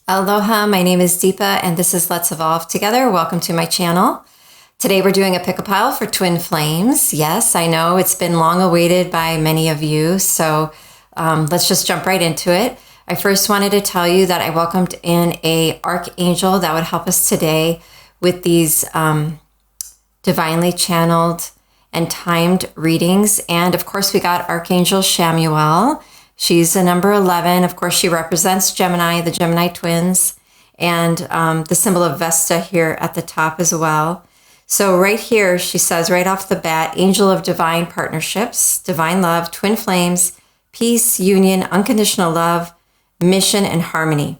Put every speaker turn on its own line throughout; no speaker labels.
Aloha, my name is Deepa and this is Let's Evolve Together. Welcome to my channel. Today we're doing a pick-a-pile for twin flames. Yes, I know it's been long awaited by many of you, so let's just jump right into it. I first wanted to tell you that I welcomed in a archangel that would help us today with these divinely channeled and timed readings. And of course we got Archangel Shamuel. She's a number 11. Of course, she represents Gemini, the Gemini twins, and the symbol of Vesta here at the top as well. So right here, she says right off the bat, angel of divine partnerships, divine love, twin flames, peace, union, unconditional love, mission, and harmony.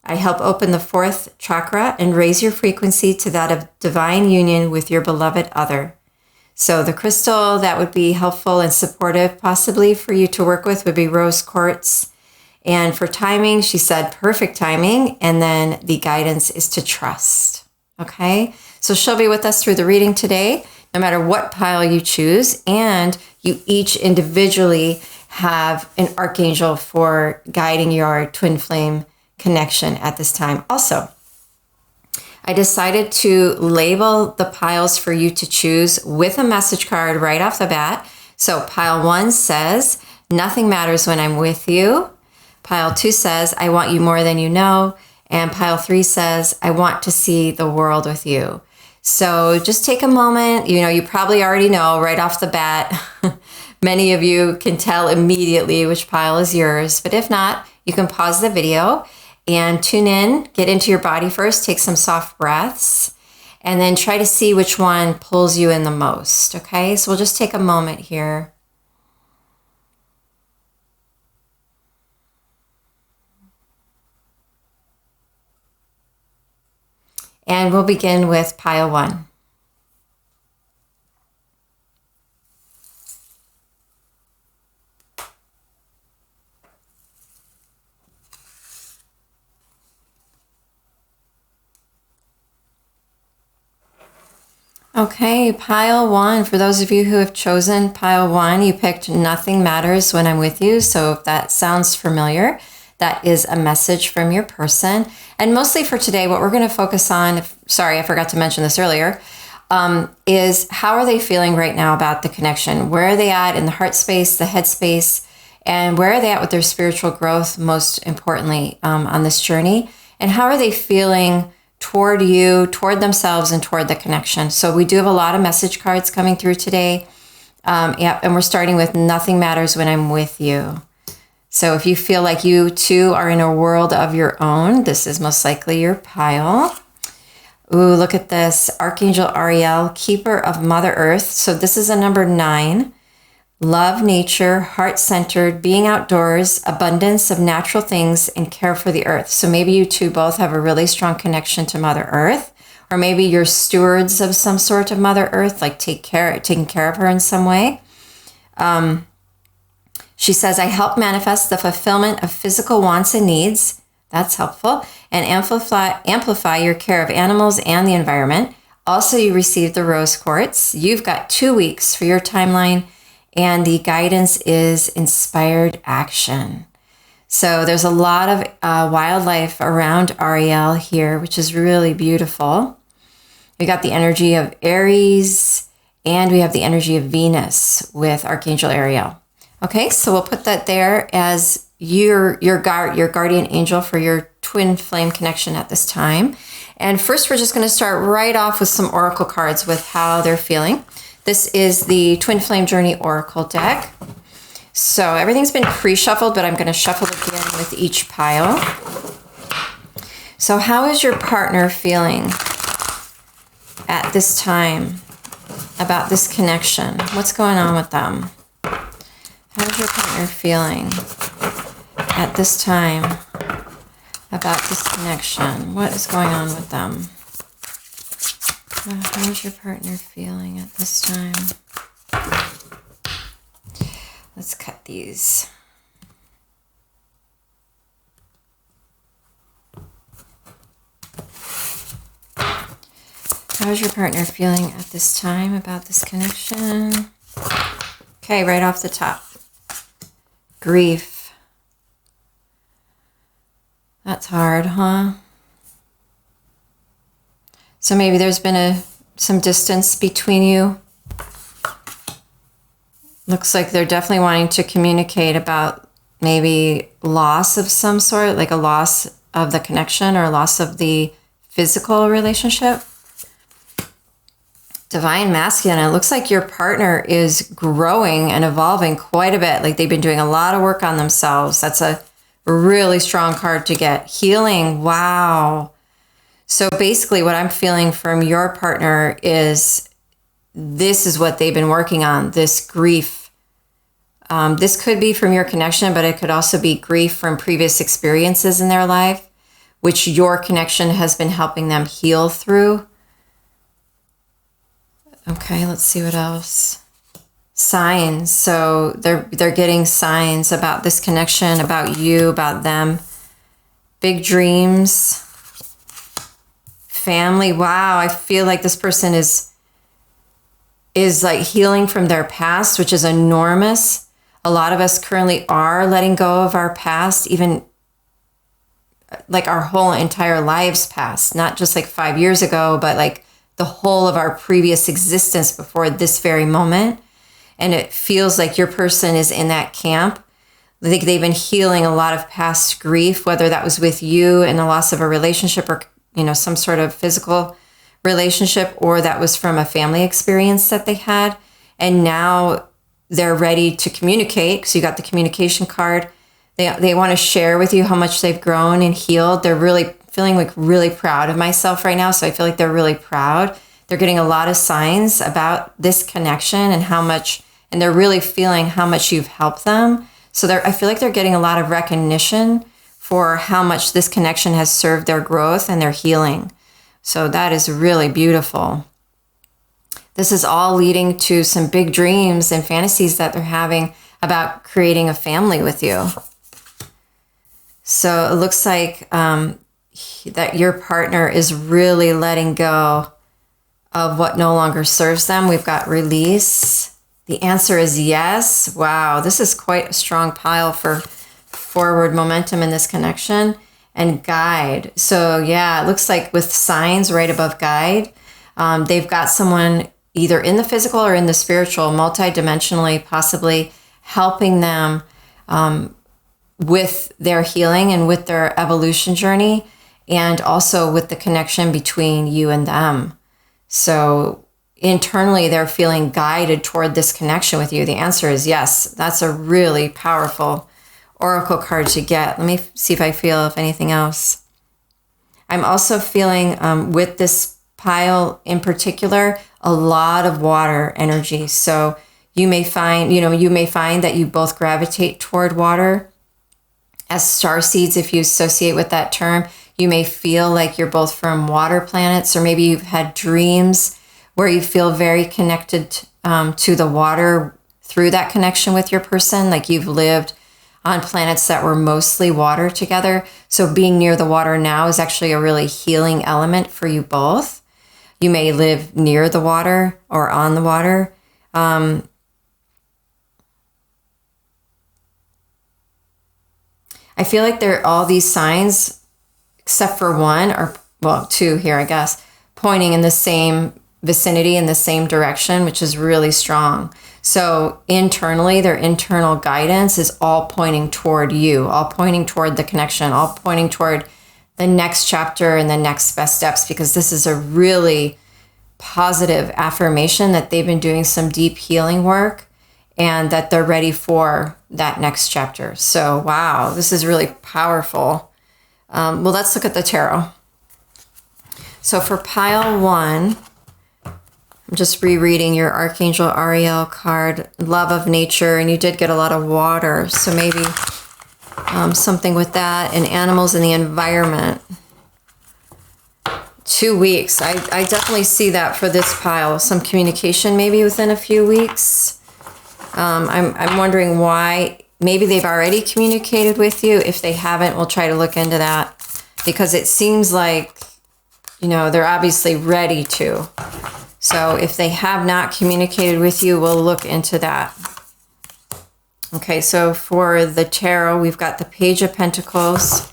I help open the fourth chakra and raise your frequency to that of divine union with your beloved other. So the crystal that would be helpful and supportive possibly for you to work with would be rose quartz. And for timing, she said perfect timing. And then the guidance is to trust. Okay, so she'll be with us through the reading today, no matter what pile you choose. And you each individually have an archangel for guiding your twin flame connection at this time. Also, I decided to label the piles for you to choose with a message card right off the bat. So pile 1 says, nothing matters when I'm with you. Pile 2 says, I want you more than you know. And pile 3 says, I want to see the world with you. So just take a moment. You probably already know right off the bat. Many of you can tell immediately which pile is yours. But if not, you can pause the video and tune in, get into your body first, take some soft breaths, and then try to see which one pulls you in the most, okay? So we'll just take a moment here. And we'll begin with pile 1. Okay, pile 1. For those of you who have chosen pile 1, you picked nothing matters when I'm with you. So if that sounds familiar, that is a message from your person. And mostly for today, what we're going to focus on, sorry, I forgot to mention this earlier, is how are they feeling right now about the connection? Where are they at in the heart space, the head space, and where are they at with their spiritual growth, most importantly, on this journey? And how are they feeling toward you, toward themselves, and toward the connection? So we do have a lot of message cards coming through today. And we're starting with nothing matters when I'm with you. So if you feel like you too are in a world of your own, this is most likely your pile. Ooh, look at this. Archangel Ariel, keeper of Mother Earth. So this is a number 9. Love nature, heart-centered, being outdoors, abundance of natural things, and care for the earth. So maybe you two both have a really strong connection to Mother Earth, or maybe you're stewards of some sort of Mother Earth, like taking care of her in some way. She says, I help manifest the fulfillment of physical wants and needs. That's helpful. And amplify your care of animals and the environment. Also, you received the rose quartz. You've got 2 weeks for your timeline. And the guidance is inspired action. So there's a lot of wildlife around Ariel here, which is really beautiful. We got the energy of Aries, and we have the energy of Venus with Archangel Ariel. Okay, so we'll put that there as your guardian angel for your twin flame connection at this time. And first, we're just going to start right off with some oracle cards with how they're feeling. This is the Twin Flame Journey Oracle deck. So everything's been pre-shuffled, but I'm going to shuffle again with each pile. So how is your partner feeling at this time about this connection? What's going on with them? How is your partner feeling at this time about this connection? What is going on with them? How is your partner feeling at this time? Let's cut these. How is your partner feeling at this time about this connection? Okay, right off the top. Grief. That's hard, huh? So maybe there's been some distance between you. Looks like they're definitely wanting to communicate about maybe loss of some sort, like a loss of the connection or loss of the physical relationship. Divine Masculine, it looks like your partner is growing and evolving quite a bit. Like they've been doing a lot of work on themselves. That's a really strong card to get. Healing, wow. So basically what I'm feeling from your partner is this is what they've been working on, this grief. This could be from your connection, but it could also be grief from previous experiences in their life, which your connection has been helping them heal through. Okay, let's see what else. Signs. So they're getting signs about this connection, about you, about them. Big dreams. Family. Wow, I feel like this person is like healing from their past, which is enormous. A lot of us currently are letting go of our past, even like our whole entire lives past, not just like 5 years ago, but like the whole of our previous existence before this very moment. And it feels like your person is in that camp. I think they've been healing a lot of past grief, whether that was with you and the loss of a relationship or, some sort of physical relationship, or that was from a family experience that they had. And now they're ready to communicate. So you got the communication card. They want to share with you how much they've grown and healed. They're really feeling like really proud of myself right now. So I feel like they're really proud. They're getting a lot of signs about this connection and how much, and they're really feeling how much you've helped them. So I feel like they're getting a lot of recognition for how much this connection has served their growth and their healing. So that is really beautiful. This is all leading to some big dreams and fantasies that they're having about creating a family with you. So it looks like that your partner is really letting go of what no longer serves them. We've got release. The answer is yes. Wow, this is quite a strong pile for forward momentum in this connection. And guide. So yeah, it looks like with signs right above guide, they've got someone either in the physical or in the spiritual, multidimensionally, possibly helping them with their healing and with their evolution journey, and also with the connection between you and them. So internally, they're feeling guided toward this connection with you. The answer is yes. That's a really powerful oracle card to get. Let me see if I feel if anything else. I'm also feeling with this pile in particular, a lot of water energy. So you may find that you both gravitate toward water. As starseeds, if you associate with that term, you may feel like you're both from water planets, or maybe you've had dreams where you feel very connected to the water through that connection with your person, like you've lived on planets that were mostly water together. So being near the water now is actually a really healing element for you both. You may live near the water or on the water. I feel like there are all these signs, except for one, or well, two here, I guess, pointing in the same vicinity, in the same direction, which is really strong. So internally, their internal guidance is all pointing toward you, all pointing toward the connection, all pointing toward the next chapter and the next best steps, because this is a really positive affirmation that they've been doing some deep healing work and that they're ready for that next chapter. So, wow, this is really powerful. Well, let's look at the tarot. So for pile one, I'm just rereading your Archangel Ariel card, Love of Nature, and you did get a lot of water. So maybe something with that, and animals in the environment. 2 weeks. I definitely see that for this pile. Some communication maybe within a few weeks. I'm wondering why. Maybe they've already communicated with you. If they haven't, we'll try to look into that, because it seems like, they're obviously ready to. So if they have not communicated with you, we'll look into that. Okay, so for the tarot, we've got the Page of Pentacles,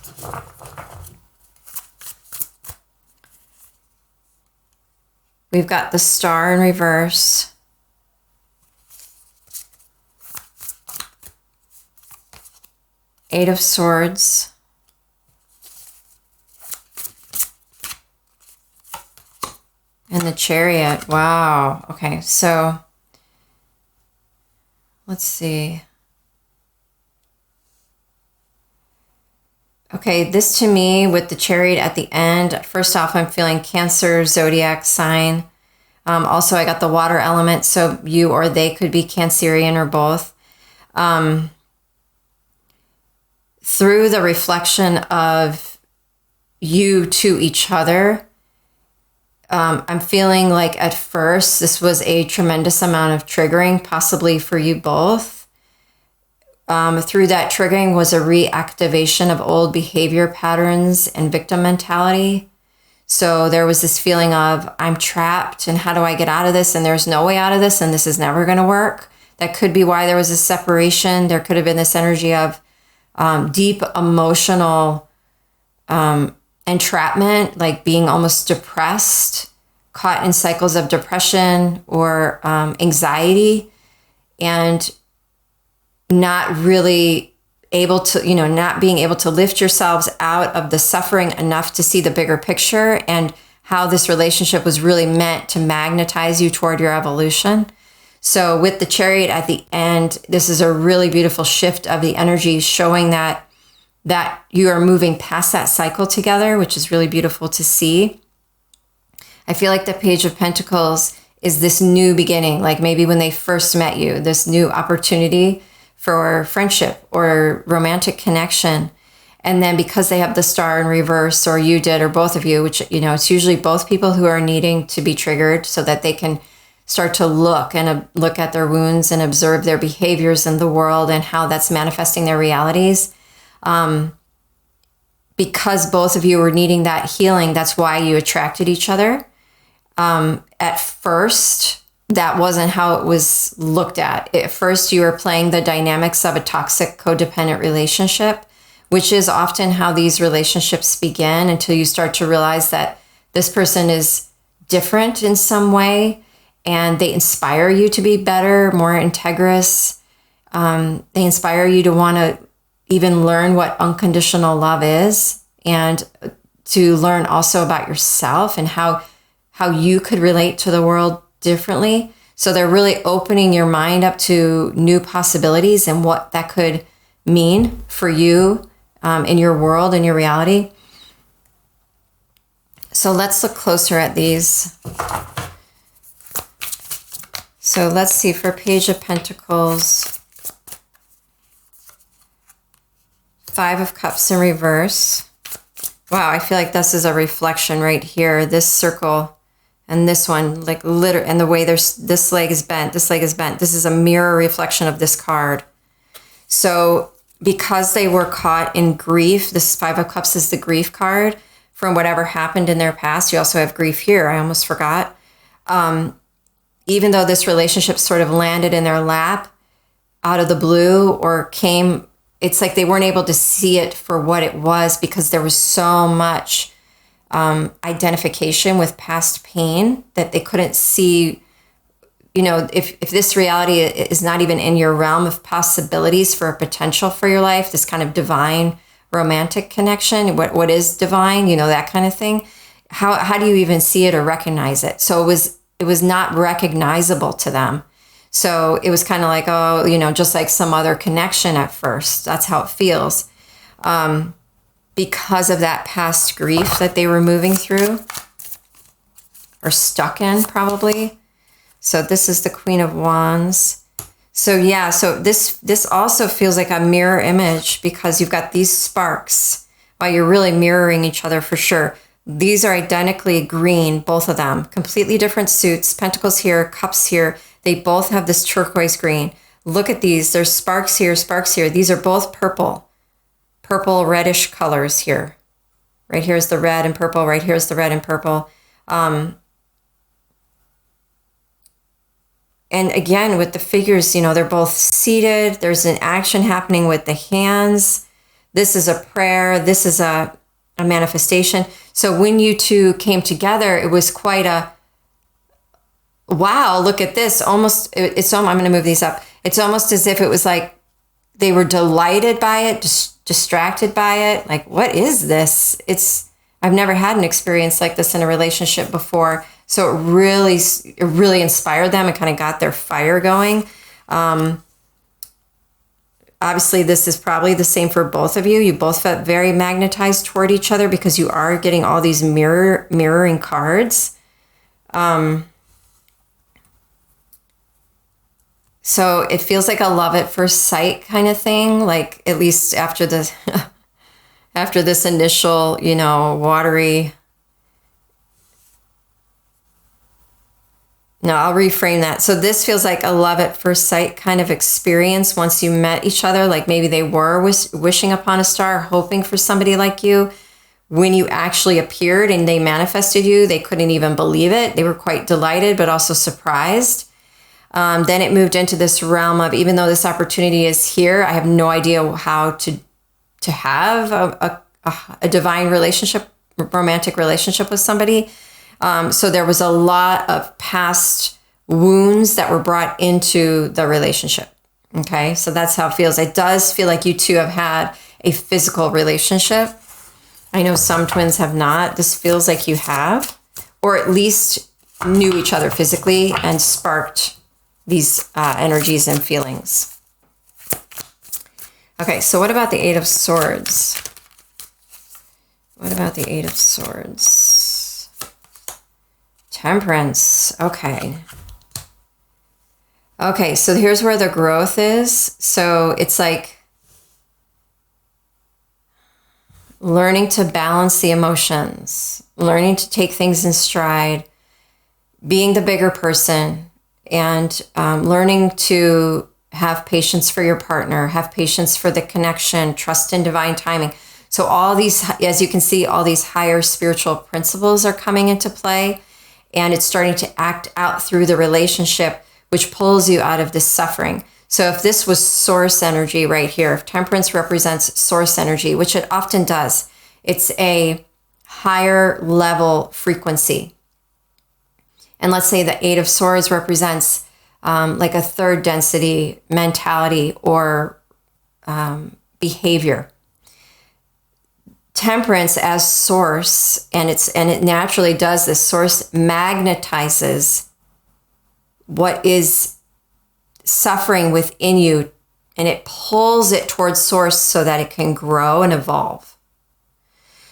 We've got the Star in reverse. Eight of Swords. And the Chariot. Wow. Okay, so let's see. Okay, this to me with the Chariot at the end, first off, I'm feeling Cancer zodiac sign. Also, I got the water element, so you or they could be Cancerian or both. Through the reflection of you to each other, I'm feeling like at first this was a tremendous amount of triggering, possibly for you both. Through that triggering was a reactivation of old behavior patterns and victim mentality. So there was this feeling of, I'm trapped and how do I get out of this? And there's no way out of this and this is never going to work. That could be why there was a separation. There could have been this energy of deep emotional entrapment, like being almost depressed, caught in cycles of depression or anxiety, and not really able to, not being able to lift yourselves out of the suffering enough to see the bigger picture and how this relationship was really meant to magnetize you toward your evolution. So with the Chariot at the end, this is a really beautiful shift of the energy showing that you are moving past that cycle together, which is really beautiful to see. I feel like the Page of Pentacles is this new beginning, like maybe when they first met you, this new opportunity for friendship or romantic connection. And then because they have the Star in reverse, or you did, or both of you, which, it's usually both people who are needing to be triggered so that they can start to look at their wounds and observe their behaviors in the world and how that's manifesting their realities. Because both of you were needing that healing, that's why you attracted each other. At first, that wasn't how it was looked at. At first, you were playing the dynamics of a toxic codependent relationship, which is often how these relationships begin until you start to realize that this person is different in some way and they inspire you to be better, more integrous. They inspire you to want to even learn what unconditional love is and to learn also about yourself and how you could relate to the world differently. So they're really opening your mind up to new possibilities and what that could mean for you in your world, in your reality. So let's look closer at these. So let's see, for Page of Pentacles, Five of Cups in reverse. Wow, I feel like this is a reflection right here. This circle and this one, like literally, and the way this leg is bent, this leg is bent. This is a mirror reflection of this card. So because they were caught in grief, this Five of Cups is the grief card from whatever happened in their past. You also have grief here. I almost forgot. Even though this relationship sort of landed in their lap out of the blue or came, it's like they weren't able to see it for what it was because there was so much identification with past pain that they couldn't see. If this reality is not even in your realm of possibilities for a potential for your life, this kind of divine romantic connection, what is divine, that kind of thing, how do you even see it or recognize it? So it was not recognizable to them. So it was kind of like, just like some other connection at first. That's how it feels. Because of that past grief that they were moving through or stuck in probably. So this is the Queen of Wands. So yeah, so this also feels like a mirror image because you've got these sparks while you're really mirroring each other for sure. These are identically green, both of them, completely different suits, pentacles here, cups here. They both have this turquoise green. Look at these, there's sparks here, sparks here. These are both purple reddish colors here. Right here is the red and purple, right here is the red and purple. And again, with the figures, they're both seated. There's an action happening with the hands. This is a prayer. This is a manifestation. So when you two came together, it was quite wow, look at this. Almost, I'm going to move these up. It's almost as if it was like they were delighted by it, distracted by it. Like, what is this? I've never had an experience like this in a relationship before. So it really inspired them and kind of got their fire going. Obviously, this is probably the same for both of you. You both felt very magnetized toward each other because you are getting all these mirroring cards. So it feels like a love at first sight kind of thing. Like, at least after the after this initial, watery. No, I'll reframe that. So this feels like a love at first sight kind of experience once you met each other. Like maybe they were wishing upon a star, hoping for somebody like you. When you actually appeared and they manifested you, they couldn't even believe it. They were quite delighted, but also surprised. Then it moved into this realm of, even though this opportunity is here, I have no idea how to have a divine relationship, romantic relationship with somebody. So there was a lot of past wounds that were brought into the relationship. Okay, so that's how it feels. It does feel like you two have had a physical relationship. I know some twins have not. This feels like you have, or at least knew each other physically and sparked these energies and feelings. Okay, so what about the Eight of Swords? What about the Eight of Swords? Temperance. Okay. Okay, so here's where the growth is. So it's like learning to balance the emotions, learning to take things in stride, being the bigger person, and learning to have patience for your partner, have patience for the connection, trust in divine timing. So all these, as you can see, all these higher spiritual principles are coming into play, and it's starting to act out through the relationship, which pulls you out of this suffering. So if this was source energy right here, if temperance represents source energy, which it often does, it's a higher level frequency. And let's say the Eight of Swords represents like a third density mentality or behavior. Temperance as source, and it naturally does this, source magnetizes what is suffering within you, and it pulls it towards source so that it can grow and evolve.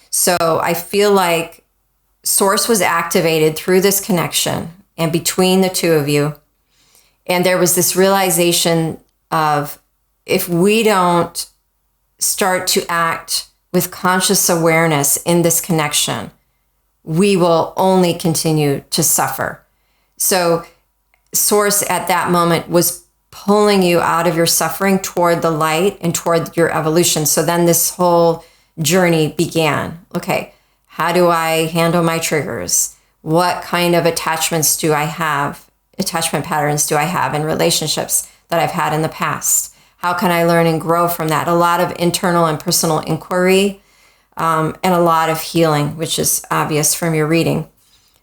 So I feel like source was activated through this connection and between the two of you. And there was this realization of, if we don't start to act with conscious awareness in this connection, we will only continue to suffer. So source at that moment was pulling you out of your suffering toward the light and toward your evolution. So then this whole journey began. Okay, how do I handle my triggers? What kind of attachments do I have? Attachment patterns do I have in relationships that I've had in the past? How can I learn and grow from that? A lot of internal and personal inquiry, and a lot of healing, which is obvious from your reading.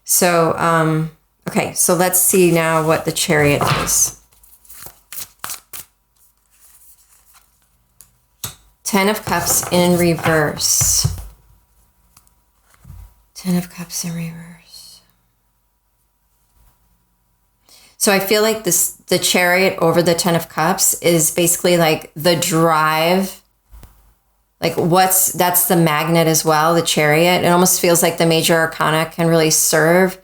So, okay, so let's see now what the Chariot is. Ten of Cups in reverse. Ten of Cups in reverse. So I feel like the Chariot over the Ten of Cups is basically like the drive. Like that's the magnet as well, the Chariot. It almost feels like the major arcana can really serve,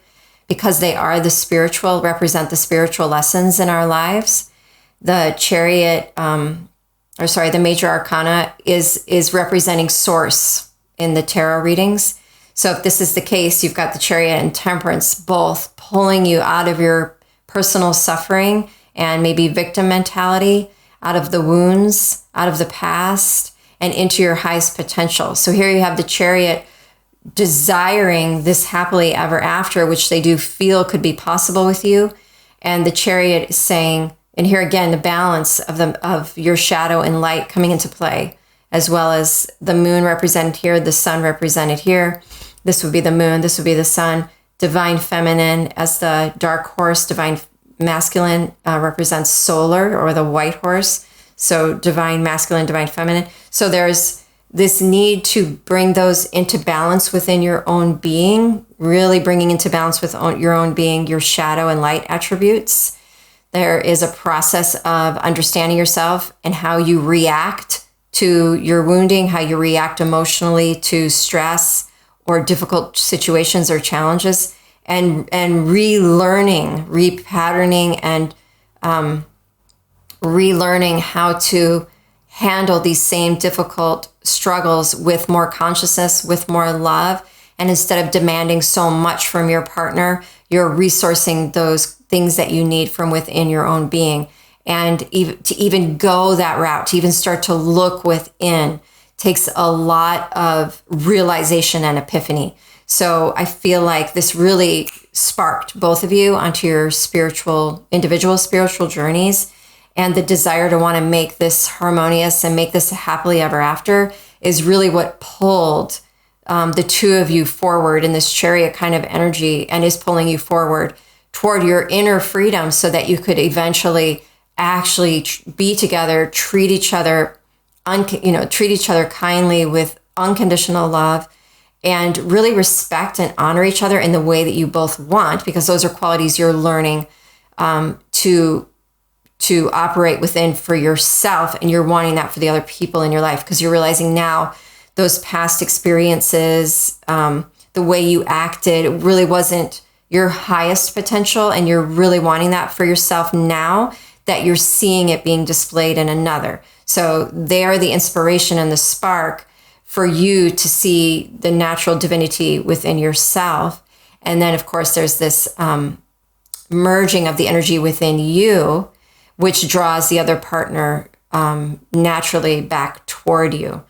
because they are the spiritual, represent the spiritual lessons in our lives. The Chariot, the major arcana is representing source in the tarot readings. So if this is the case, you've got the Chariot and Temperance both pulling you out of your personal suffering and maybe victim mentality, out of the wounds, out of the past, and into your highest potential. So here you have the Chariot desiring this happily ever after, which they do feel could be possible with you. And the Chariot is saying, and here again, the balance of your shadow and light coming into play, as well as the moon represented here, the sun represented here. This would be the moon, this would be the sun. divine feminine as the dark horse, divine masculine represents solar or the white horse. So divine masculine, divine feminine. So there's this need to bring those into balance within your own being, really bringing into balance with your own being, your shadow and light attributes. There is a process of understanding yourself and how you react to your wounding, how you react emotionally to stress or difficult situations or challenges, and relearning, repatterning, and relearning how to handle these same difficult struggles with more consciousness, with more love. And instead of demanding so much from your partner, you're resourcing those things that you need from within your own being. And to even go that route, to even start to look within, takes a lot of realization and epiphany. So I feel like this really sparked both of you onto your individual spiritual journeys. And the desire to want to make this harmonious and make this a happily ever after is really what pulled the two of you forward in this chariot kind of energy, and is pulling you forward toward your inner freedom so that you could eventually actually be together, treat each other kindly with unconditional love, and really respect and honor each other in the way that you both want, because those are qualities you're learning to operate within for yourself, and you're wanting that for the other people in your life, because you're realizing now those past experiences, the way you acted really wasn't your highest potential, and you're really wanting that for yourself now that you're seeing it being displayed in another. So they are the inspiration and the spark for you to see the natural divinity within yourself. And then, of course, there's this merging of the energy within you, which draws the other partner naturally back toward you.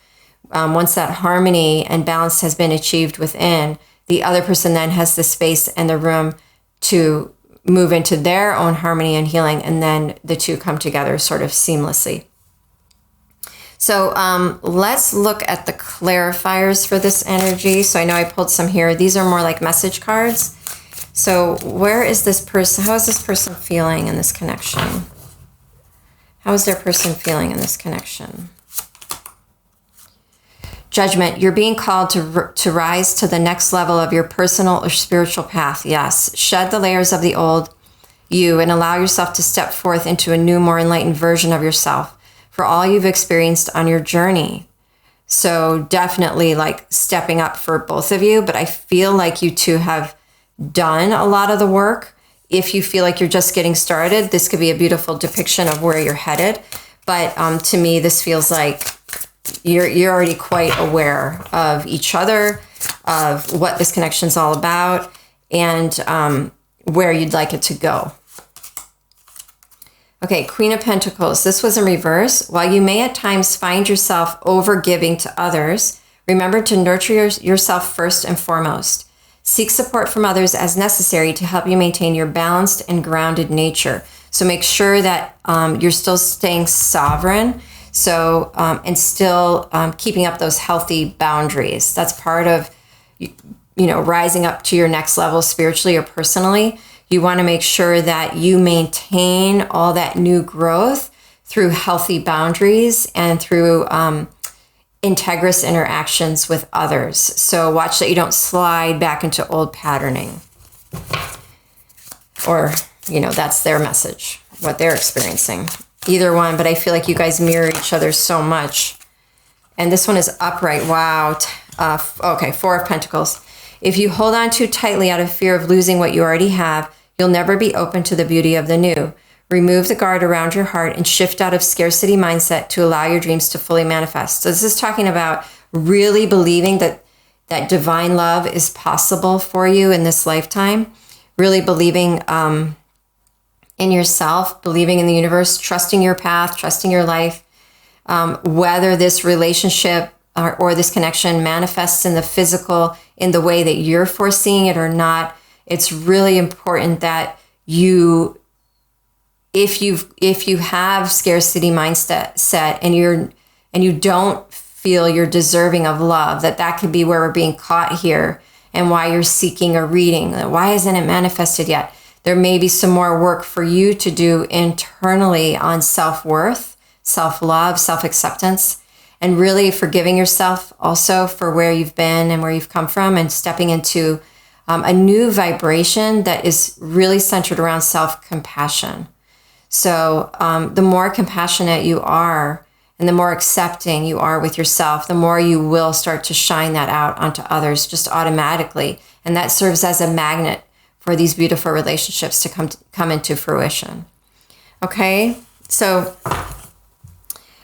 Once that harmony and balance has been achieved within, the other person then has the space and the room to move into their own harmony and healing, and then the two come together sort of seamlessly. So let's look at the clarifiers for this energy. So I know I pulled some here. These are more like message cards. So where is this person? How is this person feeling in this connection? How is their person feeling in this connection? Judgment. You're being called to rise to the next level of your personal or spiritual path. Yes. Shed the layers of the old you and allow yourself to step forth into a new, more enlightened version of yourself for all you've experienced on your journey. So definitely like stepping up for both of you, but I feel like you two have done a lot of the work. If you feel like you're just getting started, this could be a beautiful depiction of where you're headed. But to me, this feels like you're already quite aware of each other, of what this connection's all about, and where you'd like it to go. Okay, Queen of Pentacles. This was in reverse. While you may at times find yourself over-giving to others, remember to nurture yourself first and foremost. Seek support from others as necessary to help you maintain your balanced and grounded nature. So make sure that you're still staying sovereign. So, and still keeping up those healthy boundaries. That's part of, rising up to your next level spiritually or personally. You want to make sure that you maintain all that new growth through healthy boundaries and through integrous interactions with others. So watch that you don't slide back into old patterning. Or, that's their message, what they're experiencing. Either one, but I feel like you guys mirror each other so much. And this one is upright. Wow. Okay, Four of Pentacles. If you hold on too tightly out of fear of losing what you already have, you'll never be open to the beauty of the new. Remove the guard around your heart and shift out of scarcity mindset to allow your dreams to fully manifest. So this is talking about really believing that divine love is possible for you in this lifetime. Really believing in yourself, believing in the universe, trusting your path, trusting your life. Whether this relationship or this connection manifests in the physical in the way that you're foreseeing it or not, it's really important that if you have scarcity mindset and you don't feel you're deserving of love, that could be where we're being caught here. and why you're seeking a reading. Why isn't it manifested yet? There may be some more work for you to do internally on self-worth, self-love, self-acceptance, and really forgiving yourself also for where you've been and where you've come from, and stepping into a new vibration that is really centered around self-compassion. So the more compassionate you are and the more accepting you are with yourself, the more you will start to shine that out onto others just automatically. And that serves as a magnet for these beautiful relationships to come into fruition. Okay, so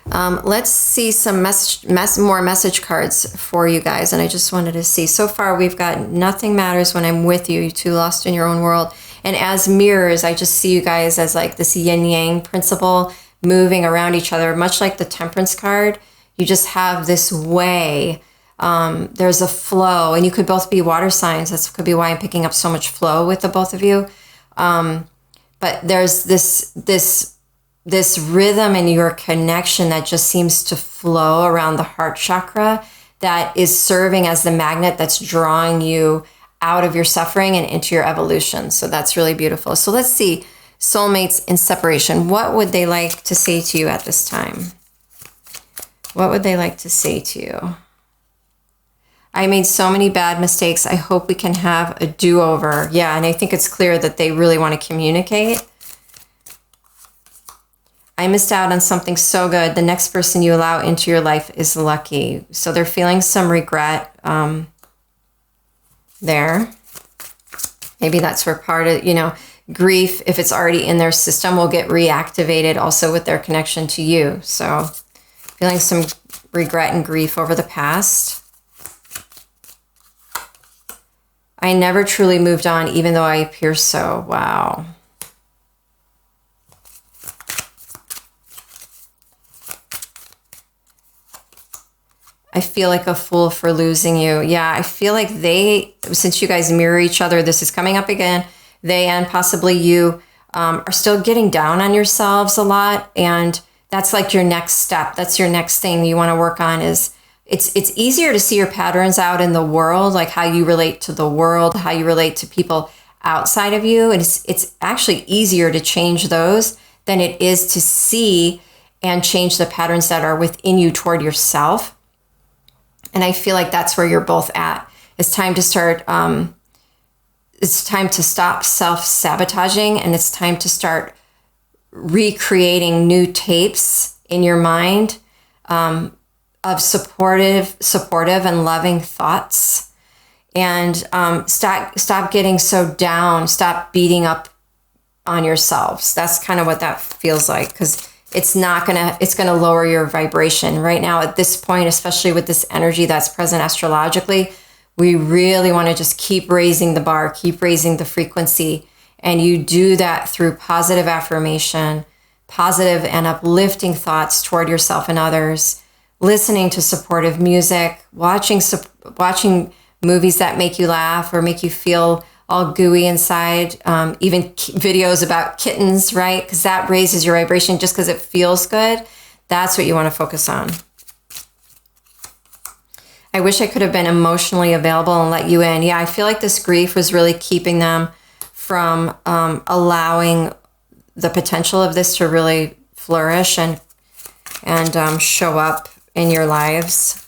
let's see some more message cards for you guys. And I just wanted to see, so far we've got nothing matters when I'm with you, you two lost in your own world. And as mirrors, I just see you guys as like this yin yang principle moving around each other, much like the Temperance card. You just have this way, there's a flow, and you could both be water signs. That could be why I'm picking up so much flow with the both of you. But there's this rhythm in your connection that just seems to flow around the heart chakra that is serving as the magnet that's drawing you out of your suffering and into your evolution. So that's really beautiful. So let's see, soulmates in separation. What would they like to say to you at this time? What would they like to say to you? I made so many bad mistakes. I hope we can have a do-over. Yeah, and I think it's clear that they really want to communicate. I missed out on something so good. The next person you allow into your life is lucky. So they're feeling some regret there. Maybe that's where part of, grief, if it's already in their system, will get reactivated also with their connection to you. So feeling some regret and grief over the past. I never truly moved on, even though I appear so. Wow. I feel like a fool for losing you. Yeah, I feel like since you guys mirror each other, this is coming up again, they and possibly you are still getting down on yourselves a lot. And that's like your next step. That's your next thing you want to work on. Is it's easier to see your patterns out in the world, like how you relate to the world, how you relate to people outside of you. And it's actually easier to change those than it is to see and change the patterns that are within you toward yourself. And I feel like that's where you're both at. It's time to start, it's time to stop self-sabotaging, and it's time to start recreating new tapes in your mind of supportive and loving thoughts. And stop getting so down, stop beating up on yourselves. That's kind of what that feels like, because it's going to lower your vibration right now at this point, especially with this energy that's present astrologically. We really want to just keep raising the bar, keep raising the frequency. And you do that through positive affirmation, positive and uplifting thoughts toward yourself and others, listening to supportive music, watching movies that make you laugh or make you feel all gooey inside, even videos about kittens, right? Because that raises your vibration just because it feels good. That's what you want to focus on. I wish I could have been emotionally available and let you in. Yeah, I feel like this grief was really keeping them from allowing the potential of this to really flourish and show up in your lives.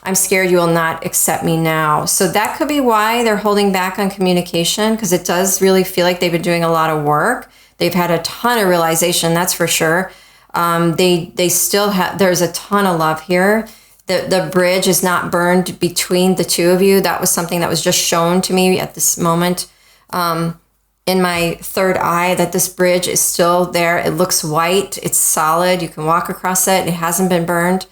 I'm scared you will not accept me now. So that could be why they're holding back on communication, because it does really feel like they've been doing a lot of work. They've had a ton of realization, that's for sure. They still have, there's a ton of love here. The bridge is not burned between the two of you. That was something that was just shown to me at this moment in my third eye, that this bridge is still there. It looks white. It's solid. You can walk across it. It hasn't been burned.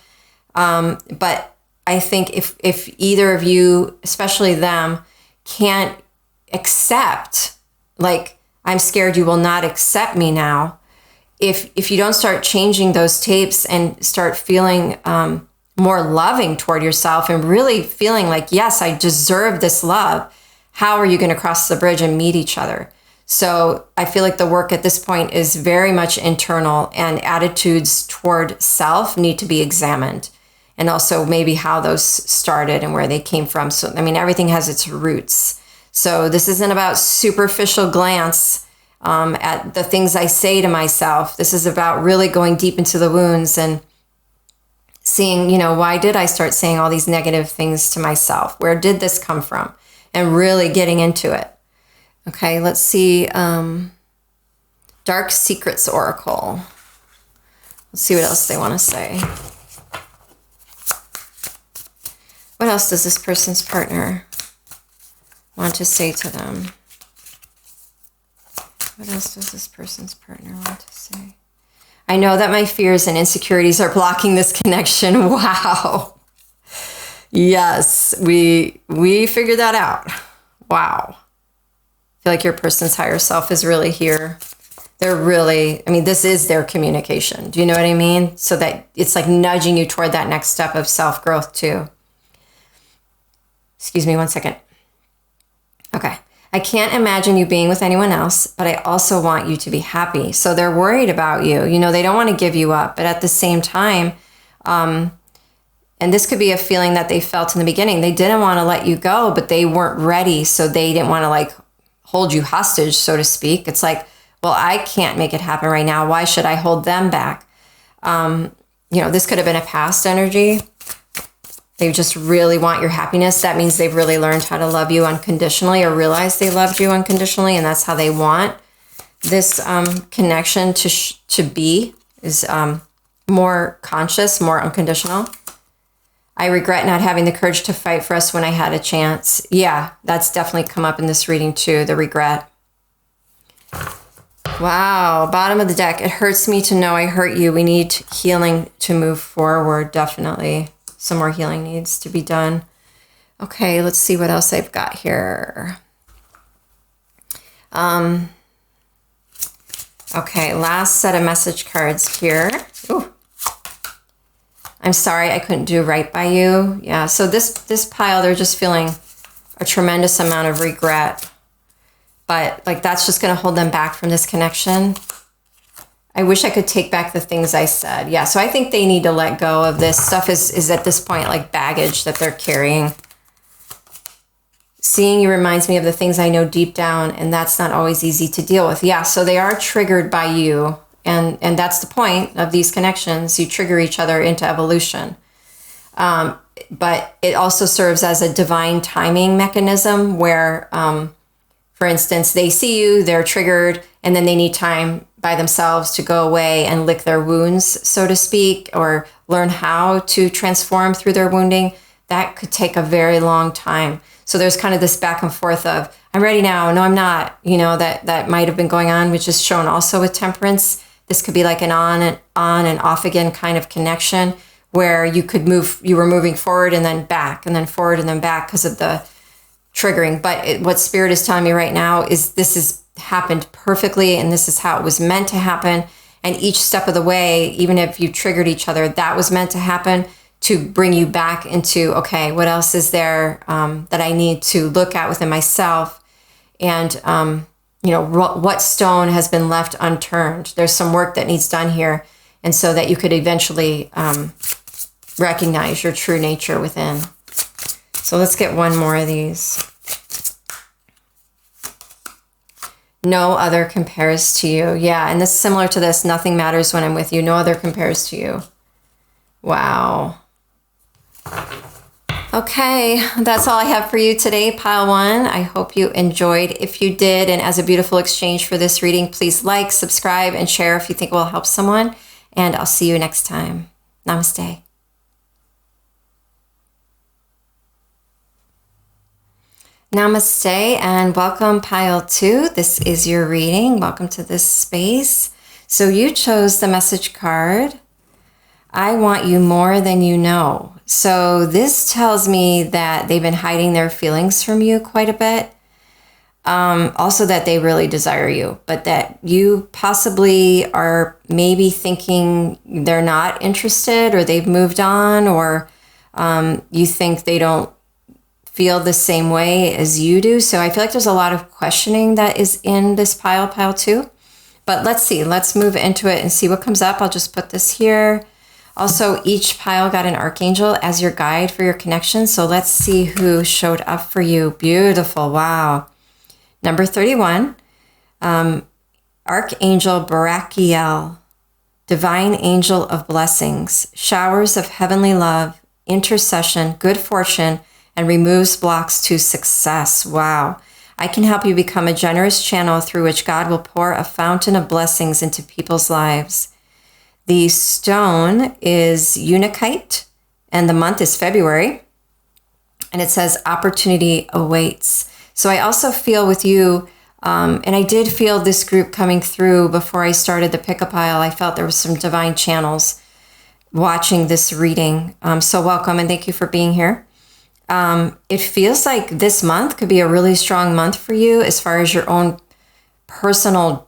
But I think if either of you, especially them, can't accept, like, I'm scared you will not accept me now. If you don't start changing those tapes and start feeling more loving toward yourself and really feeling like, yes, I deserve this love, how are you going to cross the bridge and meet each other? So I feel like the work at this point is very much internal, and attitudes toward self need to be examined. and also maybe how those started and where they came from. So, I mean, everything has its roots. So this isn't about superficial glance at the things I say to myself. This is about really going deep into the wounds and seeing, why did I start saying all these negative things to myself? Where did this come from? And really getting into it. Okay, let's see. Dark Secrets Oracle. Let's see what else they want to say. What else does this person's partner want to say to them? What else does this person's partner want to say? I know that my fears and insecurities are blocking this connection. Wow. Yes, we figured that out. Wow. I feel like your person's higher self is really here. They're really, this is their communication. Do you know what I mean? So that it's like nudging you toward that next step of self-growth too. Excuse me one second. Okay. I can't imagine you being with anyone else, but I also want you to be happy. So they're worried about you. They don't want to give you up, but at the same time, and this could be a feeling that they felt in the beginning. They didn't want to let you go, but they weren't ready. So they didn't want to hold you hostage, so to speak. It's like, well, I can't make it happen right now. Why should I hold them back? This could have been a past energy. They just really want your happiness. That means they've really learned how to love you unconditionally or realize they loved you unconditionally. And that's how they want this connection to be is more conscious, more unconditional. I regret not having the courage to fight for us when I had a chance. Yeah, that's definitely come up in this reading too, the regret. Wow, bottom of the deck. It hurts me to know I hurt you. We need healing to move forward, definitely. Some more healing needs to be done. Okay, let's see what else I've got here. Okay, last set of message cards here. Ooh. I'm sorry I couldn't do right by you. Yeah, so this pile, they're just feeling a tremendous amount of regret. But that's just going to hold them back from this connection. I wish I could take back the things I said. Yeah, so I think they need to let go of this. Stuff is at this point like baggage that they're carrying. Seeing you reminds me of the things I know deep down, and that's not always easy to deal with. Yeah, so they are triggered by you, and that's the point of these connections. You trigger each other into evolution. But it also serves as a divine timing mechanism where, for instance, they see you, they're triggered, and then they need time by themselves to go away and lick their wounds, so to speak, or learn how to transform through their wounding. That could take a very long time. So there's kind of this back and forth of, I'm ready now, no, I'm not, that might have been going on, which is shown also with temperance. This could be like an on and off again kind of connection where you were moving forward and then back and then forward and then back because of the triggering. But what Spirit is telling me right now is this has happened perfectly, and this is how it was meant to happen. And each step of the way, even if you triggered each other, that was meant to happen to bring you back into, okay, what else is there that I need to look at within myself? And, what stone has been left unturned? There's some work that needs done here. And so that you could eventually recognize your true nature within. So let's get one more of these. No other compares to you. Yeah, and this is similar to this. Nothing matters when I'm with you. No other compares to you. Wow. Okay, that's all I have for you today, Pile 1. I hope you enjoyed. If you did, and as a beautiful exchange for this reading, please like, subscribe, and share if you think it will help someone. And I'll see you next time. Namaste. Namaste and welcome, Pile 2. This is your reading. Welcome to this space. So you chose the message card, I want you more than you know. So this tells me that they've been hiding their feelings from you quite a bit. Also that they really desire you, but that you possibly are maybe thinking they're not interested or they've moved on, or you think they don't feel the same way as you do. So I feel like there's a lot of questioning that is in this pile 2. But let's see, let's move into it and see what comes up. I'll just put this here. Also, each pile got an archangel as your guide for your connection. So let's see who showed up for you. Beautiful. Wow. Number 31, Archangel Barachiel, divine angel of blessings, showers of heavenly love, intercession, good fortune, and removes blocks to success. Wow. I can help you become a generous channel through which God will pour a fountain of blessings into people's lives. The stone is Unakite, and the month is February, and it says opportunity awaits. So I also feel with you, and I did feel this group coming through before I started the pick-a-pile. I felt there was some divine channels watching this reading. So welcome, and thank you for being here. It feels like this month could be a really strong month for you as far as your own personal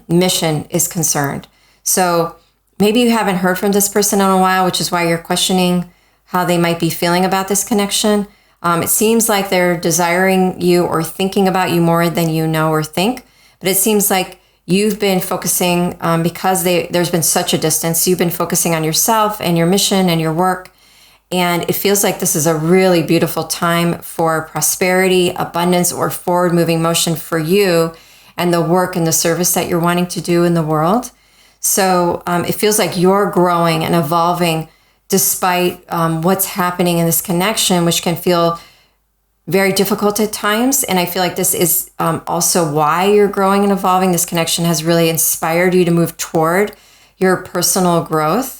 mission is concerned. So maybe you haven't heard from this person in a while, which is why you're questioning how they might be feeling about this connection. It seems like they're desiring you or thinking about you more than you know or think. But it seems like you've been focusing, because there's been such a distance, you've been focusing on yourself and your mission and your work. And it feels like this is a really beautiful time for prosperity, abundance, or forward-moving motion for you and the work and the service that you're wanting to do in the world. So it feels like you're growing and evolving despite what's happening in this connection, which can feel very difficult at times. And I feel like this is also why you're growing and evolving. This connection has really inspired you to move toward your personal growth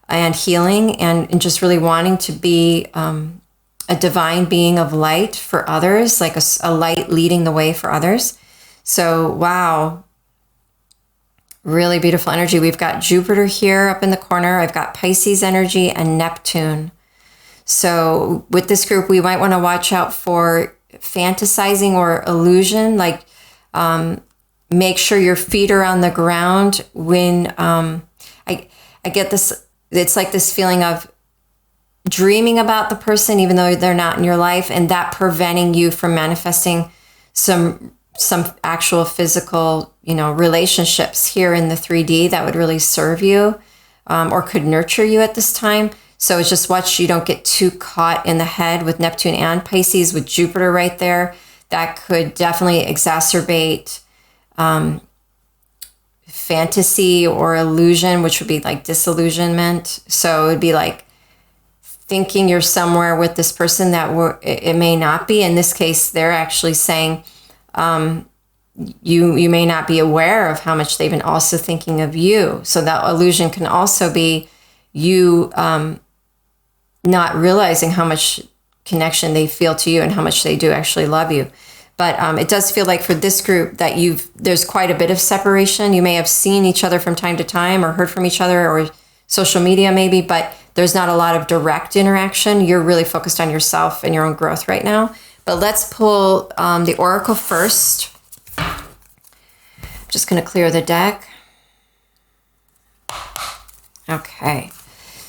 and healing, and just really wanting to be a divine being of light for others, like a light leading the way for others. So, wow. Really beautiful energy. We've got Jupiter here up in the corner. I've got Pisces energy and Neptune. So with this group, we might want to watch out for fantasizing or illusion. Like make sure your feet are on the ground when I get this. It's like this feeling of dreaming about the person, even though they're not in your life, and that preventing you from manifesting some actual physical, relationships here in the 3D that would really serve you or could nurture you at this time. So it's just watch you don't get too caught in the head with Neptune and Pisces with Jupiter right there. That could definitely exacerbate fantasy or illusion, which would be like disillusionment. So it would be like thinking you're somewhere with this person that it may not be. In this case, they're actually saying, you may not be aware of how much they've been also thinking of you. So that illusion can also be you not realizing how much connection they feel to you and how much they do actually love you. But it does feel like for this group that there's quite a bit of separation. You may have seen each other from time to time or heard from each other or social media maybe, but there's not a lot of direct interaction. You're really focused on yourself and your own growth right now. But let's pull the Oracle first. I'm just going to clear the deck. Okay.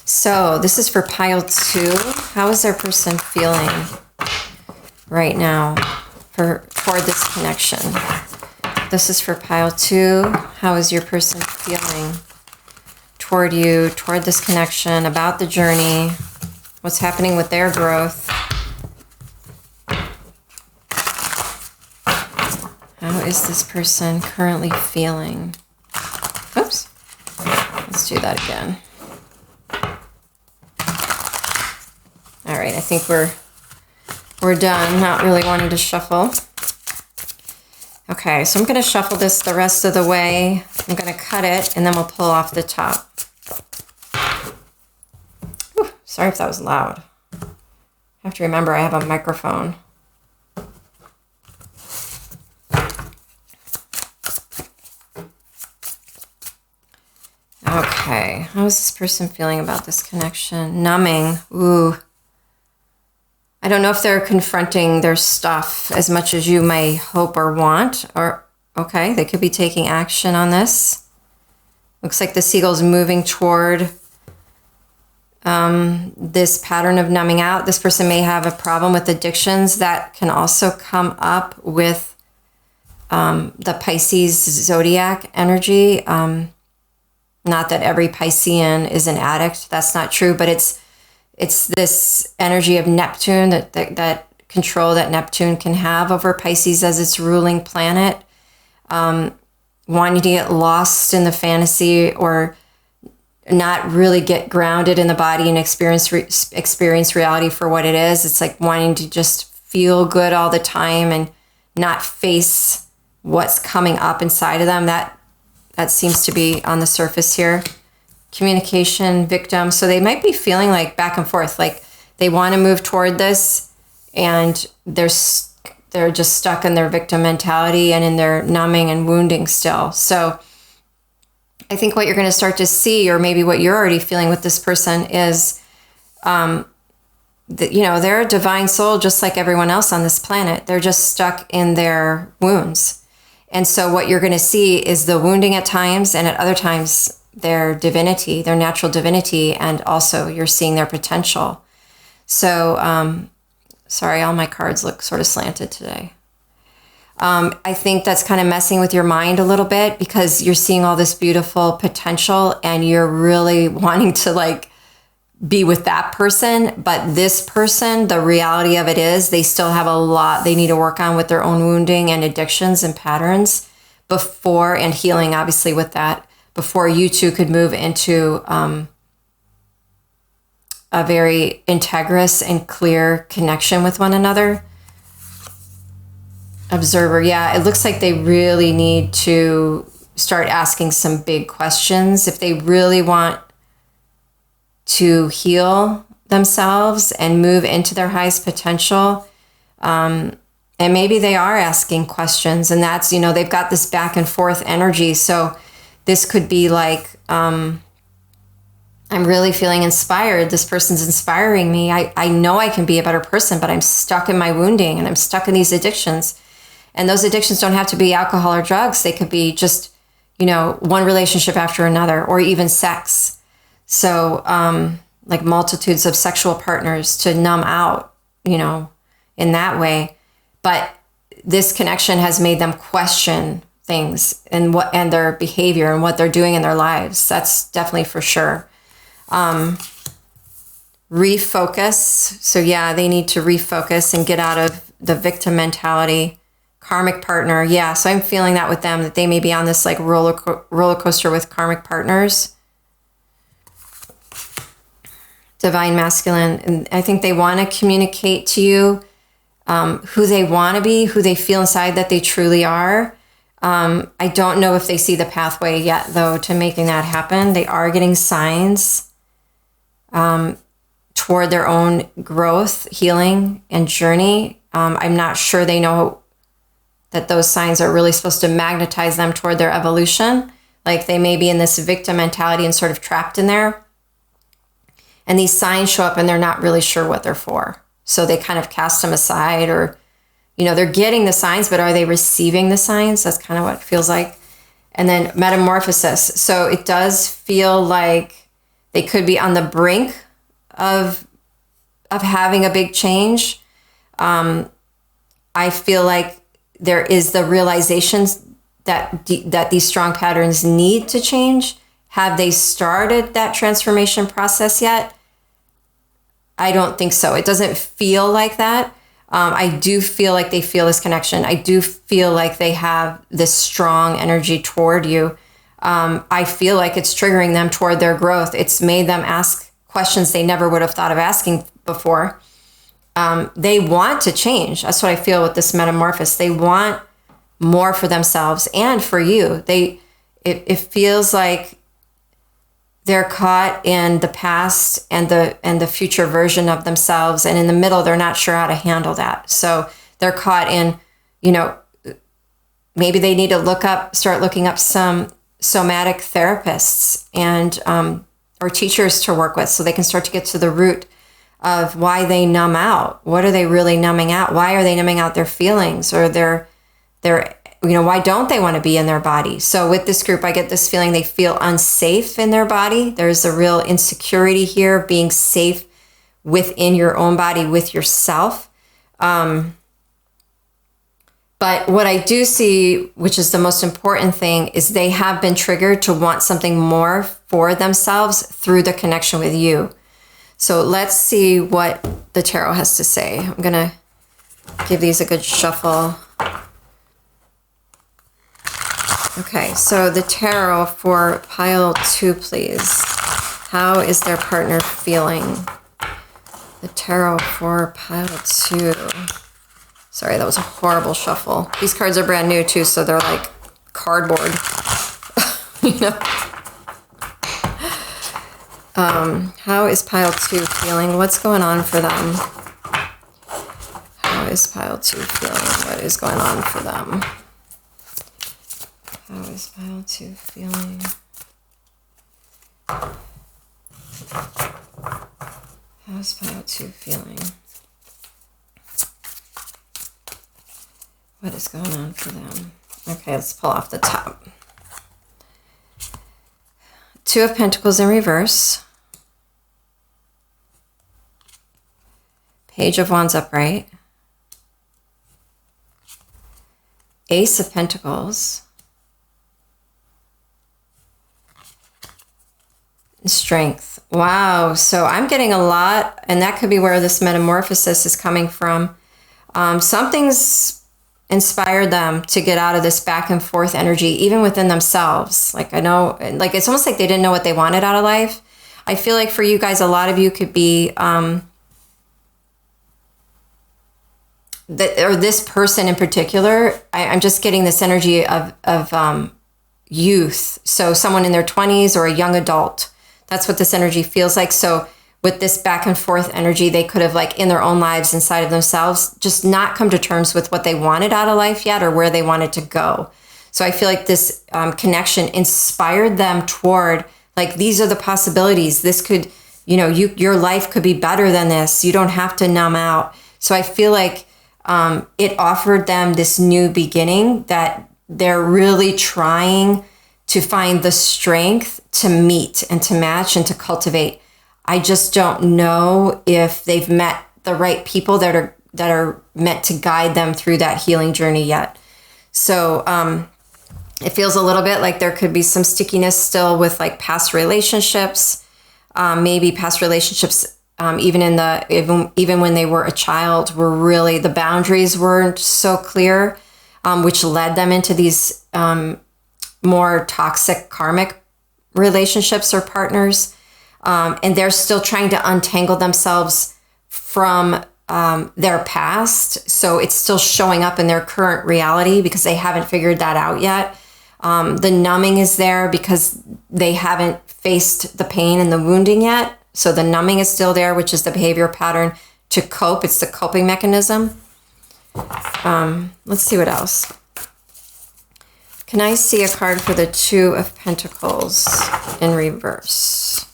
So this is for pile 2. How is their person feeling right now toward this connection? This is for pile 2. How is your person feeling toward you, toward this connection, about the journey, what's happening with their growth? How is this person currently feeling? Oops. Let's do that again. All right, I think we're done, not really wanting to shuffle. Okay, so I'm going to shuffle this the rest of the way. I'm going to cut it, and then we'll pull off the top. Whew, sorry if that was loud. I have to remember I have a microphone. Okay, how is this person feeling about this connection? Numbing. Ooh. I don't know if they're confronting their stuff as much as you may hope or want. Or, okay, they could be taking action on this. Looks like the seagull's moving toward this pattern of numbing out. This person may have a problem with addictions that can also come up with the Pisces zodiac energy. Not that every Piscean is an addict. That's not true, but it's this energy of Neptune, that control that Neptune can have over Pisces as its ruling planet. Wanting to get lost in the fantasy or not really get grounded in the body and experience reality for what it is. It's like wanting to just feel good all the time and not face what's coming up inside of them. That seems to be on the surface here. Communication, victim. So they might be feeling like back and forth, like they want to move toward this and they're just stuck in their victim mentality and in their numbing and wounding still. So I think what you're going to start to see, or maybe what you're already feeling with this person, is they're a divine soul just like everyone else on this planet. They're just stuck in their wounds. And so what you're going to see is the wounding at times, and at other times their divinity, their natural divinity, and also you're seeing their potential. So, sorry, all my cards look sort of slanted today. I think that's kind of messing with your mind a little bit because you're seeing all this beautiful potential and you're really wanting to like be with that person. But this person, the reality of it is they still have a lot they need to work on with their own wounding and addictions and patterns before, and healing obviously with that, before you two could move into a very integrous and clear connection with one another. Observer, yeah, it looks like they really need to start asking some big questions if they really want to heal themselves and move into their highest potential. And maybe they are asking questions, and that's, they've got this back and forth energy. So this could be like, I'm really feeling inspired. This person's inspiring me. I know I can be a better person, but I'm stuck in my wounding and I'm stuck in these addictions. And those addictions don't have to be alcohol or drugs. They could be just, one relationship after another, or even sex. So like multitudes of sexual partners to numb out, in that way. But this connection has made them question things and their behavior and what they're doing in their lives. That's definitely for sure. Refocus. So yeah, they need to refocus and get out of the victim mentality. Karmic partner. Yeah. So I'm feeling that with them, that they may be on this like roller coaster with karmic partners. Divine masculine. And I think they want to communicate to you who they want to be, who they feel inside that they truly are. I don't know if they see the pathway yet, though, to making that happen. They are getting signs toward their own growth, healing, and journey. I'm not sure they know that those signs are really supposed to magnetize them toward their evolution. Like they may be in this victim mentality and sort of trapped in there. And these signs show up and they're not really sure what they're for. So they kind of cast them aside, or, they're getting the signs, but are they receiving the signs? That's kind of what it feels like. And then metamorphosis. So it does feel like they could be on the brink of having a big change. I feel like there is the realization that these strong patterns need to change. Have they started that transformation process yet? I don't think so. It doesn't feel like that. I do feel like they feel this connection. I do feel like they have this strong energy toward you. I feel like it's triggering them toward their growth. It's made them ask questions they never would have thought of asking before. They want to change. That's what I feel with this metamorphosis. They want more for themselves and for you. It feels like they're caught in the past and the future version of themselves, and in the middle, they're not sure how to handle that. So they're caught in, maybe they need to start looking up some somatic therapists and or teachers to work with, so they can start to get to the root of why they numb out. What are they really numbing out? Why are they numbing out their feelings, or their why don't they want to be in their body? So with this group, I get this feeling they feel unsafe in their body. There's a real insecurity here, being safe within your own body with yourself. But what I do see, which is the most important thing, is they have been triggered to want something more for themselves through the connection with you. So let's see what the tarot has to say. I'm going to give these a good shuffle. Okay, so the tarot for pile 2, please. How is their partner feeling? The tarot for pile 2. Sorry, that was a horrible shuffle. These cards are brand new too, so they're like cardboard. You know? How is pile 2 feeling? What's going on for them? How is pile 2 feeling? What is going on for them? How is pile 2 feeling? How is pile 2 feeling? What is going on for them? Okay, let's pull off the top. 2 of Pentacles in reverse. Page of Wands upright. Ace of Pentacles. Strength. Wow. So I'm getting a lot, and that could be where this metamorphosis is coming from. Something's inspired them to get out of this back and forth energy, even within themselves. Like, I know, like, it's almost like they didn't know what they wanted out of life. I feel like for you guys, a lot of you could be, or this person in particular, I'm just getting this energy of youth. So someone in their 20s or a young adult. That's what this energy feels like. So with this back and forth energy, they could have, like, in their own lives, inside of themselves, just not come to terms with what they wanted out of life yet or where they wanted to go. So I feel like this connection inspired them toward, like, these are the possibilities. This could, you know, your life could be better than this. You don't have to numb out. So I feel like it offered them this new beginning that they're really trying to find the strength to meet and to match and to cultivate. I just don't know if they've met the right people that are meant to guide them through that healing journey yet. So it feels a little bit like there could be some stickiness still with, like, past relationships, maybe past relationships, even when they were a child, were really, the boundaries weren't so clear, which led them into these more toxic karmic relationships or partners. And they're still trying to untangle themselves from their past. So it's still showing up in their current reality because they haven't figured that out yet. The numbing is there because they haven't faced the pain and the wounding yet. So the numbing is still there, which is the behavior pattern to cope. It's the coping mechanism. Let's see what else. Can I see a card for the 2 of Pentacles in reverse?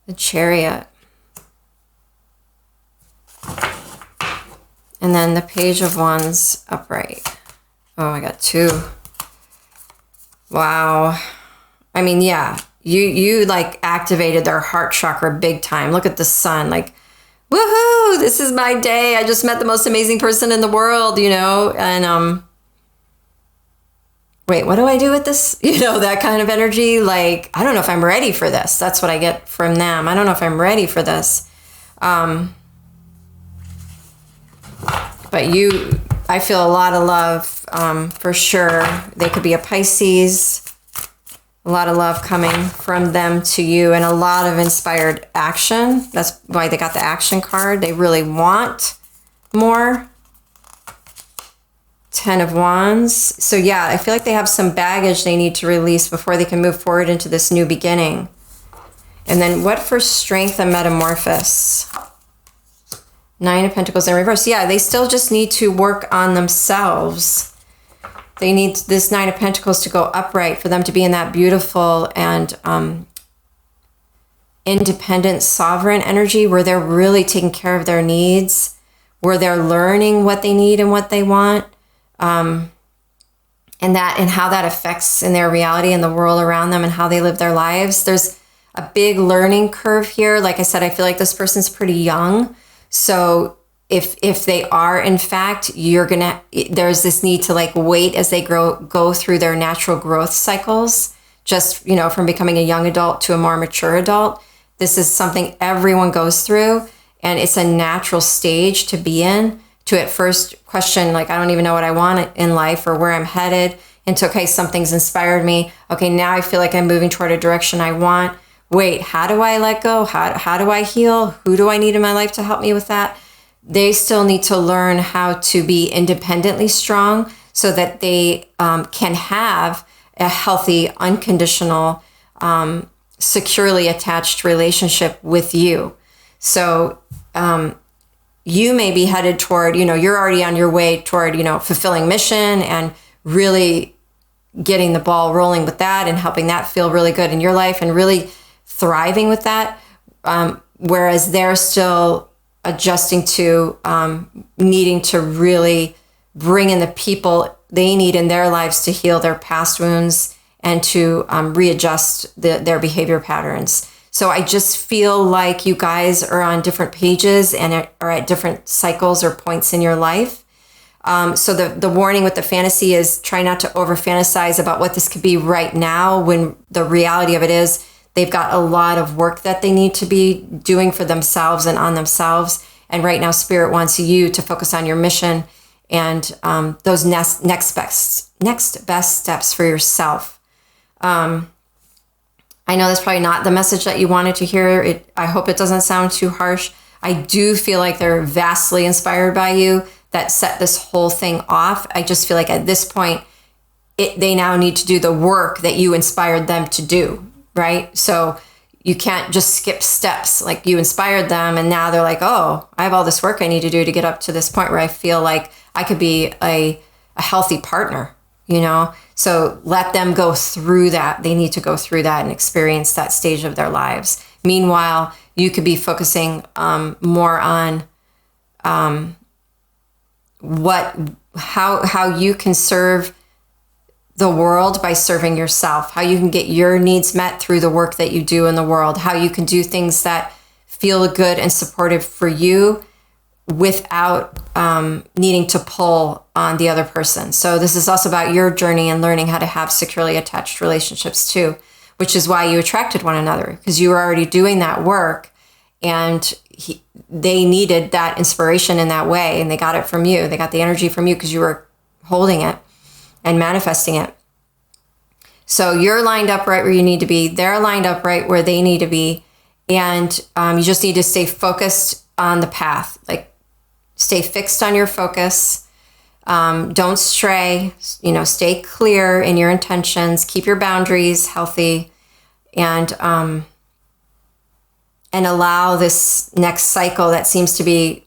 The Chariot. And then the Page of Wands upright. Oh, I got 2. Wow. I mean, yeah, you like activated their heart chakra big time. Look at the sun, like, woohoo, this is my day. I just met the most amazing person in the world, you know? And, wait, what do I do with this? You know, that kind of energy. Like, I don't know if I'm ready for this. That's what I get from them. I don't know if I'm ready for this. But I feel a lot of love, for sure. They could be a Pisces. A lot of love coming from them to you, and a lot of inspired action. That's why they got the action card. They really want more. 10 of Wands. So yeah, I feel like they have some baggage they need to release before they can move forward into this new beginning. And then what for strength and metamorphosis? 9 of Pentacles in reverse. Yeah, they still just need to work on themselves. They need this 9 of Pentacles to go upright for them to be in that beautiful and independent, sovereign energy where they're really taking care of their needs, where they're learning what they need and what they want, and how that affects in their reality and the world around them and how they live their lives. There's a big learning curve here. Like I said, I feel like this person's pretty young. So if they are, in fact, there's this need to like wait as they go through their natural growth cycles, just, from becoming a young adult to a more mature adult. This is something everyone goes through, and it's a natural stage to be in, to at first question, like, I don't even know what I want in life or where I'm headed, into, okay, something's inspired me. Okay, now I feel like I'm moving toward a direction I want. Wait, how do I let go? How do I heal? Who do I need in my life to help me with that? They still need to learn how to be independently strong so that they can have a healthy, unconditional, securely attached relationship with you. So you may be headed toward, you're already on your way toward, fulfilling mission and really getting the ball rolling with that and helping that feel really good in your life and really thriving with that. Whereas they're still adjusting to needing to really bring in the people they need in their lives to heal their past wounds and to readjust their behavior patterns. So I just feel like you guys are on different pages and are at different cycles or points in your life. So the warning with the fantasy is try not to over fantasize about what this could be right now, when the reality of it is they've got a lot of work that they need to be doing for themselves and on themselves. And right now, Spirit wants you to focus on your mission and those next best steps for yourself. I know that's probably not the message that you wanted to hear. I hope it doesn't sound too harsh. I do feel like they're vastly inspired by you that set this whole thing off. I just feel like at this point, they now need to do the work that you inspired them to do, right? So you can't just skip steps. Like, you inspired them and now they're like, oh, I have all this work I need to do to get up to this point where I feel like I could be a healthy partner, So let them go through that. They need to go through that and experience that stage of their lives. Meanwhile, you could be focusing more on how you can serve the world by serving yourself, how you can get your needs met through the work that you do in the world, how you can do things that feel good and supportive for you without needing to pull on the other person. So this is also about your journey and learning how to have securely attached relationships too, which is why you attracted one another, because you were already doing that work and they needed that inspiration in that way, and they got it from you. They got the energy from you because you were holding it and manifesting it. So you're lined up right where you need to be. They're lined up right where they need to be. And you just need to stay focused on the path. Like, stay fixed on your focus. Don't stray, stay clear in your intentions, keep your boundaries healthy, and allow this next cycle that seems to be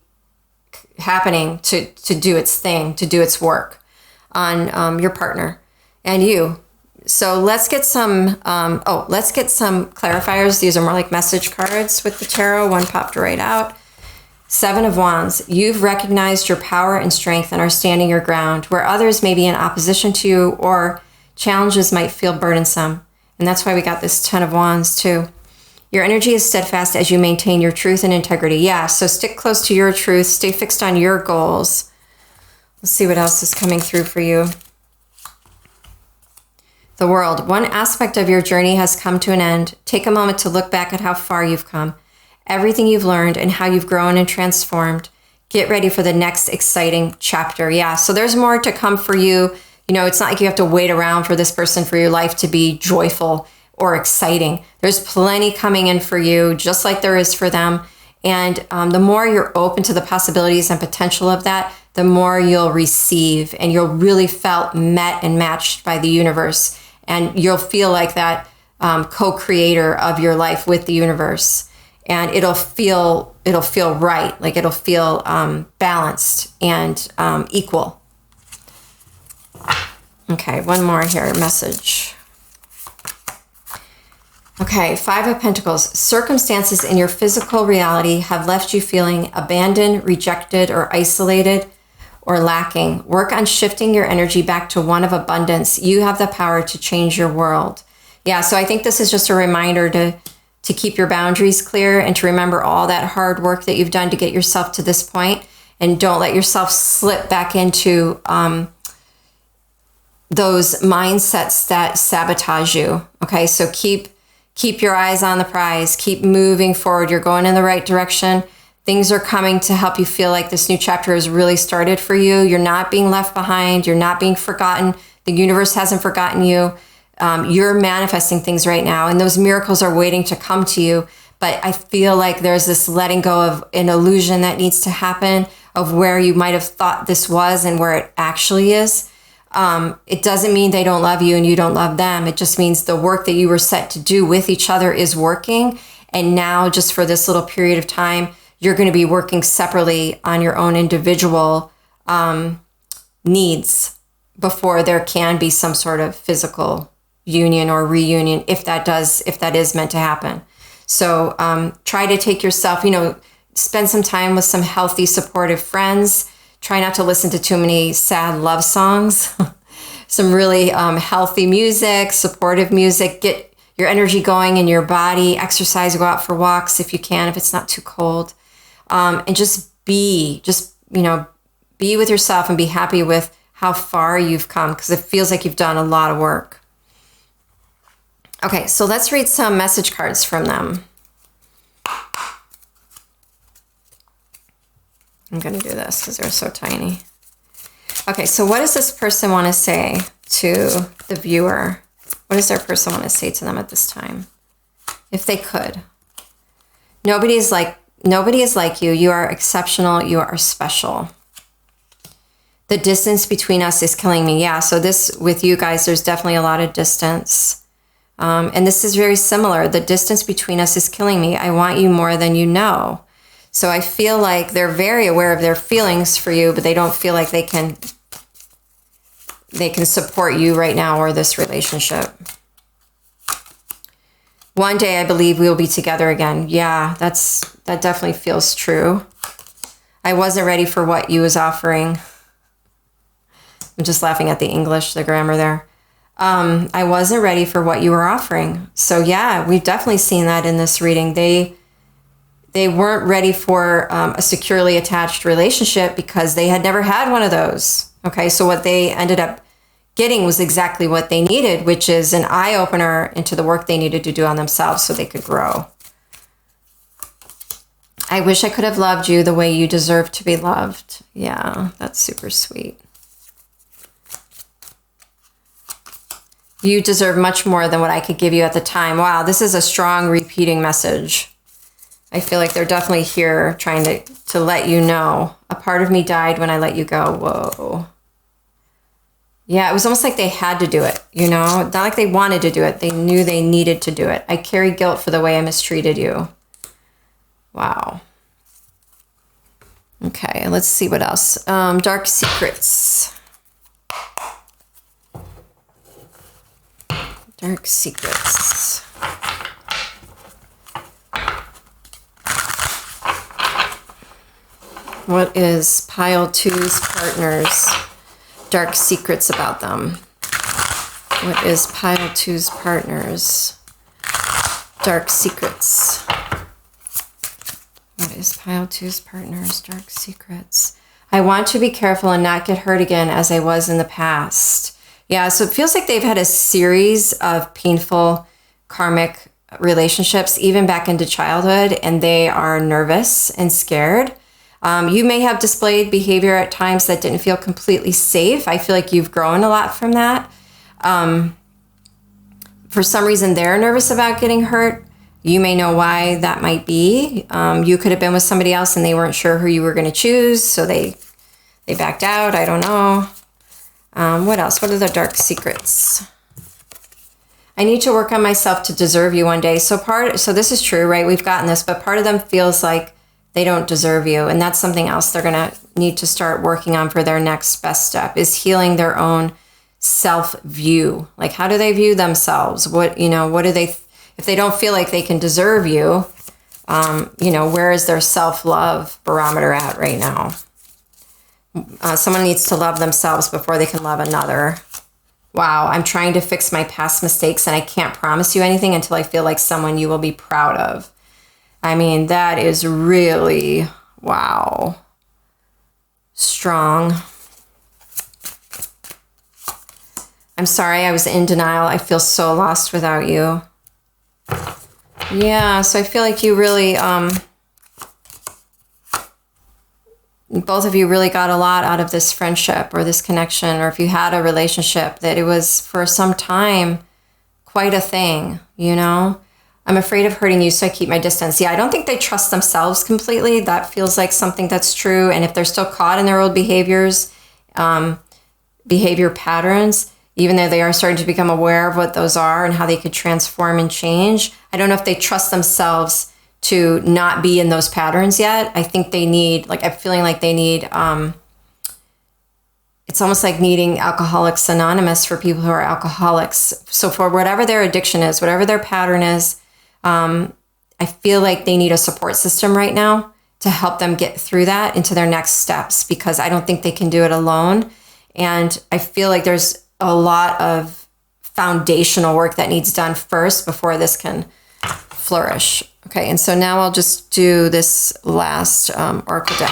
happening to do its thing, to do its work on your partner and you. So let's get some clarifiers. These are more like message cards with the tarot. One popped right out. 7 of Wands. You've recognized your power and strength and are standing your ground where others may be in opposition to you or challenges might feel burdensome. And that's why we got this 10 of Wands too. Your energy is steadfast as you maintain your truth and integrity. Yeah, so stick close to your truth. Stay fixed on your goals. Let's see what else is coming through for you. The World. One aspect of your journey has come to an end. Take a moment to look back at how far you've come, everything you've learned, and how you've grown and transformed. Get ready for the next exciting chapter. Yeah, so there's more to come for you. It's not like you have to wait around for this person for your life to be joyful or exciting. There's plenty coming in for you, just like there is for them. And the more you're open to the possibilities and potential of that, the more you'll receive, and you'll really felt met and matched by the universe. And you'll feel like that co-creator of your life with the universe. And it'll feel right, like it'll feel balanced and equal. Okay, one more here, message. Okay, 5 of Pentacles. Circumstances in your physical reality have left you feeling abandoned, rejected, or isolated, or lacking. Work on shifting your energy back to one of abundance. You have the power to change your world. Yeah, so I think this is just a reminder to keep your boundaries clear and to remember all that hard work that you've done to get yourself to this point, and don't let yourself slip back into those mindsets that sabotage you. Okay, so keep your eyes on the prize. Keep moving forward. You're going in the right direction. Things are coming to help you feel like this new chapter has really started for you. You're not being left behind. You're not being forgotten. The universe hasn't forgotten you. You're manifesting things right now, and those miracles are waiting to come to you. But I feel like there's this letting go of an illusion that needs to happen of where you might have thought this was and where it actually is. It doesn't mean they don't love you and you don't love them. It just means the work that you were set to do with each other is working. And now, just for this little period of time, you're going to be working separately on your own individual needs before there can be some sort of physical union or reunion, if that is meant to happen. So try to take yourself, spend some time with some healthy, supportive friends. Try not to listen to too many sad love songs. Some really healthy music, supportive music. Get your energy going in your body. Exercise, go out for walks if you can, if it's not too cold. And just be with yourself and be happy with how far you've come, because it feels like you've done a lot of work. Okay, so let's read some message cards from them. I'm going to do this because they're so tiny. Okay, so what does this person want to say to the viewer? What does their person want to say to them at this time? If they could. Nobody is like you. You are exceptional. You are special. The distance between us is killing me. Yeah, so this, with you guys, there's definitely a lot of distance. And this is very similar. The distance between us is killing me. I want you more than you know. So I feel like they're very aware of their feelings for you, but they don't feel like they can support you right now or this relationship. One day I believe we will be together again. Yeah, that definitely feels true. I wasn't ready for what you was offering. I'm just laughing at the English, the grammar there. I wasn't ready for what you were offering. So yeah, we've definitely seen that in this reading. They weren't ready for a securely attached relationship because they had never had one of those. Okay, so what they ended up getting was exactly what they needed, which is an eye-opener into the work they needed to do on themselves so they could grow. I wish I could have loved you the way you deserve to be loved. Yeah, that's super sweet. You deserve much more than what I could give you at the time. Wow, this is a strong repeating message. I feel like they're definitely here trying to let you know. A part of me died when I let you go. Whoa. Yeah, it was almost like they had to do it, Not like they wanted to do it. They knew they needed to do it. I carry guilt for the way I mistreated you. Wow. Okay, let's see what else. Dark secrets. Dark secrets. What is pile two's partners? Dark secrets about them. What is pile two's partners? Dark secrets. What is pile two's partners? Dark secrets. I want to be careful and not get hurt again as I was in the past. Yeah, so it feels like they've had a series of painful karmic relationships, even back into childhood, and they are nervous and scared. You may have displayed behavior at times that didn't feel completely safe. I feel like you've grown a lot from that. For some reason, they're nervous about getting hurt. You may know why that might be. You could have been with somebody else and they weren't sure who you were going to choose, so they backed out. I don't know. What else? What are the dark secrets? I need to work on myself to deserve you one day. So this is true, right? We've gotten this, but part of them feels like they don't deserve you. And that's something else they're going to need to start working on for their next best step, is healing their own self-view. Like, how do they view themselves? What do they, if they don't feel like they can deserve you, where is their self-love barometer at right now? Someone needs to love themselves before they can love another. Wow, I'm trying to fix my past mistakes and I can't promise you anything until I feel like someone you will be proud of. I mean, that is really, wow. strong. I'm sorry, I was in denial. I feel so lost without you. Yeah, so I feel like you really, both of you really got a lot out of this friendship or this connection, or if you had a relationship, that it was for some time quite a thing, you know? I'm afraid of hurting you, so I keep my distance. Yeah, I don't think they trust themselves completely. That feels like something that's true. And if they're still caught in their old behaviors, behavior patterns, even though they are starting to become aware of what those are and how they could transform and change, I don't know if they trust themselves to not be in those patterns yet. I think they need, like, I'm feeling like they need, it's almost like needing Alcoholics Anonymous for people who are alcoholics. So for whatever their addiction is, whatever their pattern is, I feel like they need a support system right now to help them get through that into their next steps, because I don't think they can do it alone. And I feel like there's a lot of foundational work that needs done first before this can flourish. Okay, and so now I'll just do this last oracle deck.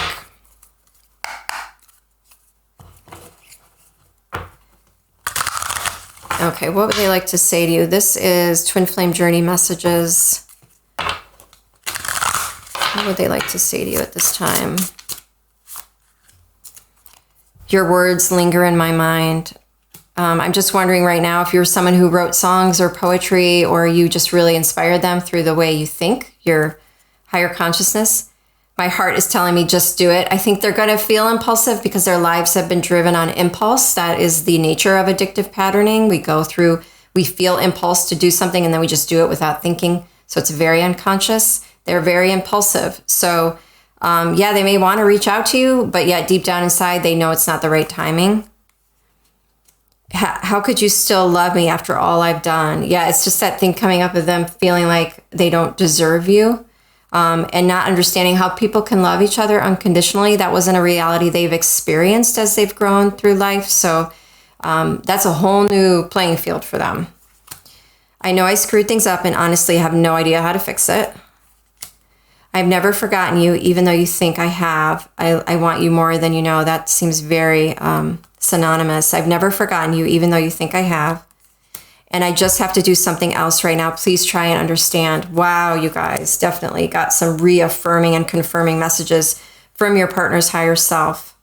Okay, what would they like to say to you? This is Twin Flame Journey messages. What would they like to say to you at this time? Your words linger in my mind. I'm just wondering right now if you're someone who wrote songs or poetry, or you just really inspired them through the way you think, your higher consciousness. My heart is telling me just do it. I think they're going to feel impulsive because their lives have been driven on impulse. That is the nature of addictive patterning. We feel impulse to do something and then we just do it without thinking. So it's very unconscious. They're very impulsive. So yeah, they may want to reach out to you, but yet deep down inside, they know it's not the right timing. How could you still love me after all I've done? Yeah, it's just that thing coming up of them feeling like they don't deserve you. And not understanding how people can love each other unconditionally. That wasn't a reality they've experienced as they've grown through life. So that's a whole new playing field for them. I know I screwed things up and honestly have no idea how to fix it. I've never forgotten you, even though you think I have. I want you more than you know. That seems very synonymous. I've never forgotten you, even though you think I have. And I just have to do something else right now. Please try and understand. Wow, you guys definitely got some reaffirming and confirming messages from your partner's higher self.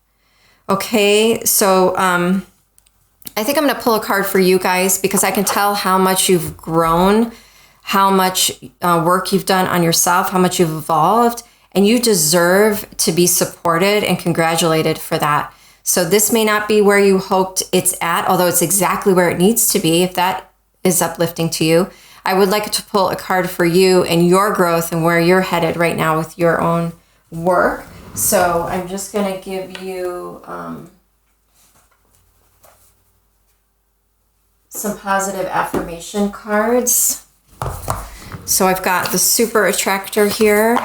Okay, so I think I'm going to pull a card for you guys because I can tell how much you've grown, how much work you've done on yourself, how much you've evolved, and you deserve to be supported and congratulated for that. So this may not be where you hoped it's at, although it's exactly where it needs to be, if that is uplifting to you. I would like to pull a card for you and your growth and where you're headed right now with your own work. So I'm just going to give you some positive affirmation cards. So I've got the Super Attractor here.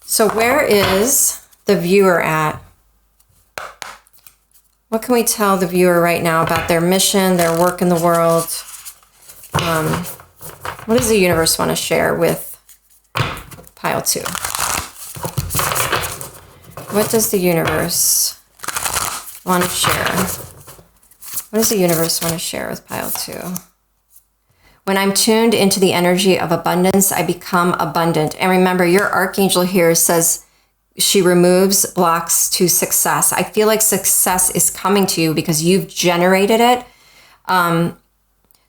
So where is the viewer at? What can we tell the viewer right now about their mission, their work in the world? What does the universe want to share with pile 2? What does the universe want to share? What does the universe want to share with pile 2? When I'm tuned into the energy of abundance, I become abundant. And remember, your archangel here says she removes blocks to success. I feel like success is coming to you because you've generated it.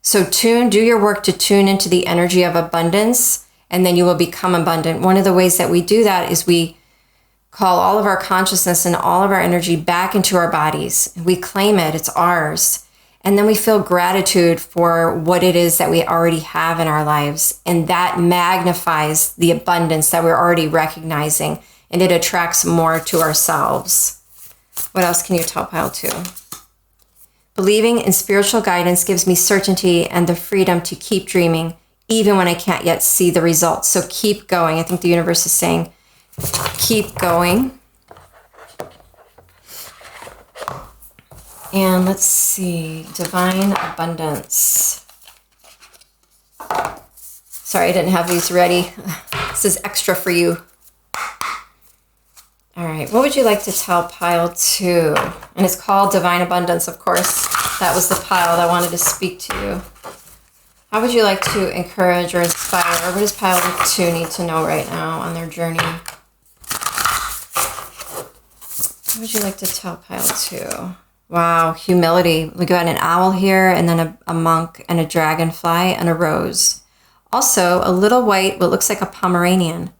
So do your work to tune into the energy of abundance, and then you will become abundant. One of the ways that we do that is we call all of our consciousness and all of our energy back into our bodies. We claim it, it's ours. And then we feel gratitude for what it is that we already have in our lives. And that magnifies the abundance that we're already recognizing. And it attracts more to ourselves. What else can you tell pile 2? Believing in spiritual guidance gives me certainty and the freedom to keep dreaming, even when I can't yet see the results. So keep going. I think the universe is saying, keep going. And let's see, divine abundance. Sorry, I didn't have these ready. This is extra for you. All right, what would you like to tell pile 2? And it's called Divine Abundance, of course. That was the pile that wanted to speak to you. How would you like to encourage or inspire? What does pile 2 need to know right now on their journey? What would you like to tell pile 2? Wow, humility. We got an owl here, and then a monk, and a dragonfly, and a rose. Also, a little white, what looks like a Pomeranian.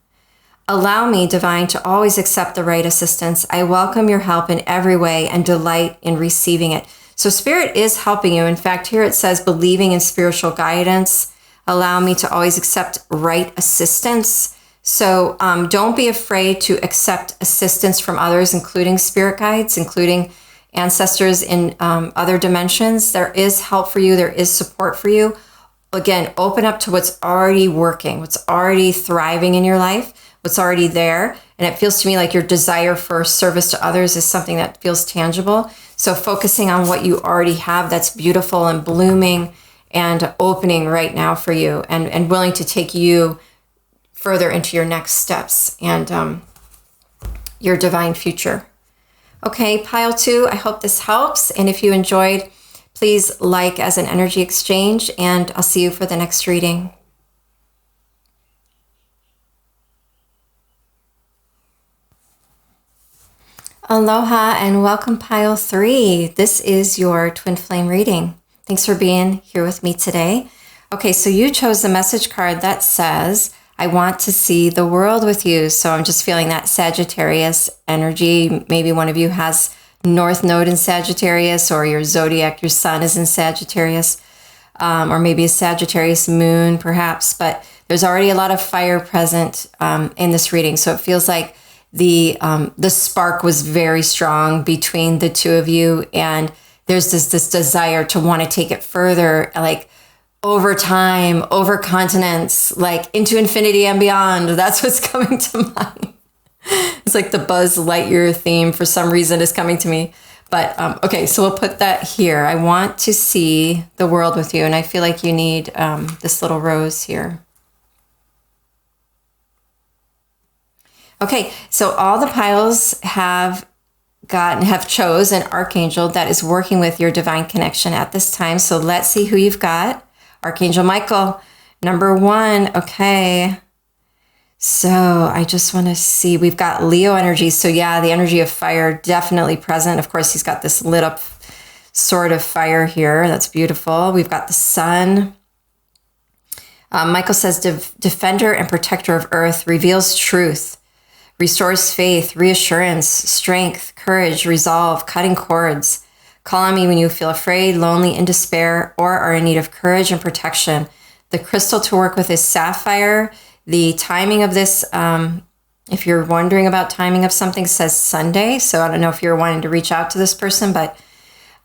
Allow me, Divine, to always accept the right assistance. I welcome your help in every way and delight in receiving it. So Spirit is helping you. In fact, here it says, believing in spiritual guidance. Allow me to always accept right assistance. So don't be afraid to accept assistance from others, including spirit guides, including ancestors in other dimensions. There is help for you. There is support for you. Again, open up to what's already working, what's already thriving in your life, what's already there. And it feels to me like your desire for service to others is something that feels tangible. So focusing on what you already have that's beautiful and blooming and opening right now for you, and willing to take you further into your next steps and your divine future. Okay, pile 2, I hope this helps. And if you enjoyed, please like as an energy exchange, and I'll see you for the next reading. Aloha and welcome, pile 3. This is your twin flame reading. Thanks for being here with me today. Okay, so you chose the message card that says, I want to see the world with you. So I'm just feeling that Sagittarius energy. Maybe one of you has North Node in Sagittarius, or your zodiac, your sun is in Sagittarius, or maybe a Sagittarius moon perhaps, but there's already a lot of fire present in this reading. So it feels like the spark was very strong between the two of you, and there's this desire to want to take it further, like over time, over continents, like into infinity and beyond. That's what's coming to mind. It's like the Buzz Lightyear theme for some reason is coming to me. But okay, so we'll put that here. I want to see the world with you, and I feel like you need this little rose here. Okay, so all the piles have chose an archangel that is working with your divine connection at this time. So let's see who you've got. Archangel Michael, number 1. Okay. So I just want to see, we've got Leo energy. So yeah, the energy of fire definitely present. Of course, he's got this lit up sword of fire here. That's beautiful. We've got the sun. Michael says, defender and protector of earth, reveals truth, restores faith, reassurance, strength, courage, resolve, cutting cords. Call on me when you feel afraid, lonely, in despair, or are in need of courage and protection. The crystal to work with is sapphire. The timing of this, if you're wondering about timing of something, says Sunday. So I don't know if you're wanting to reach out to this person, but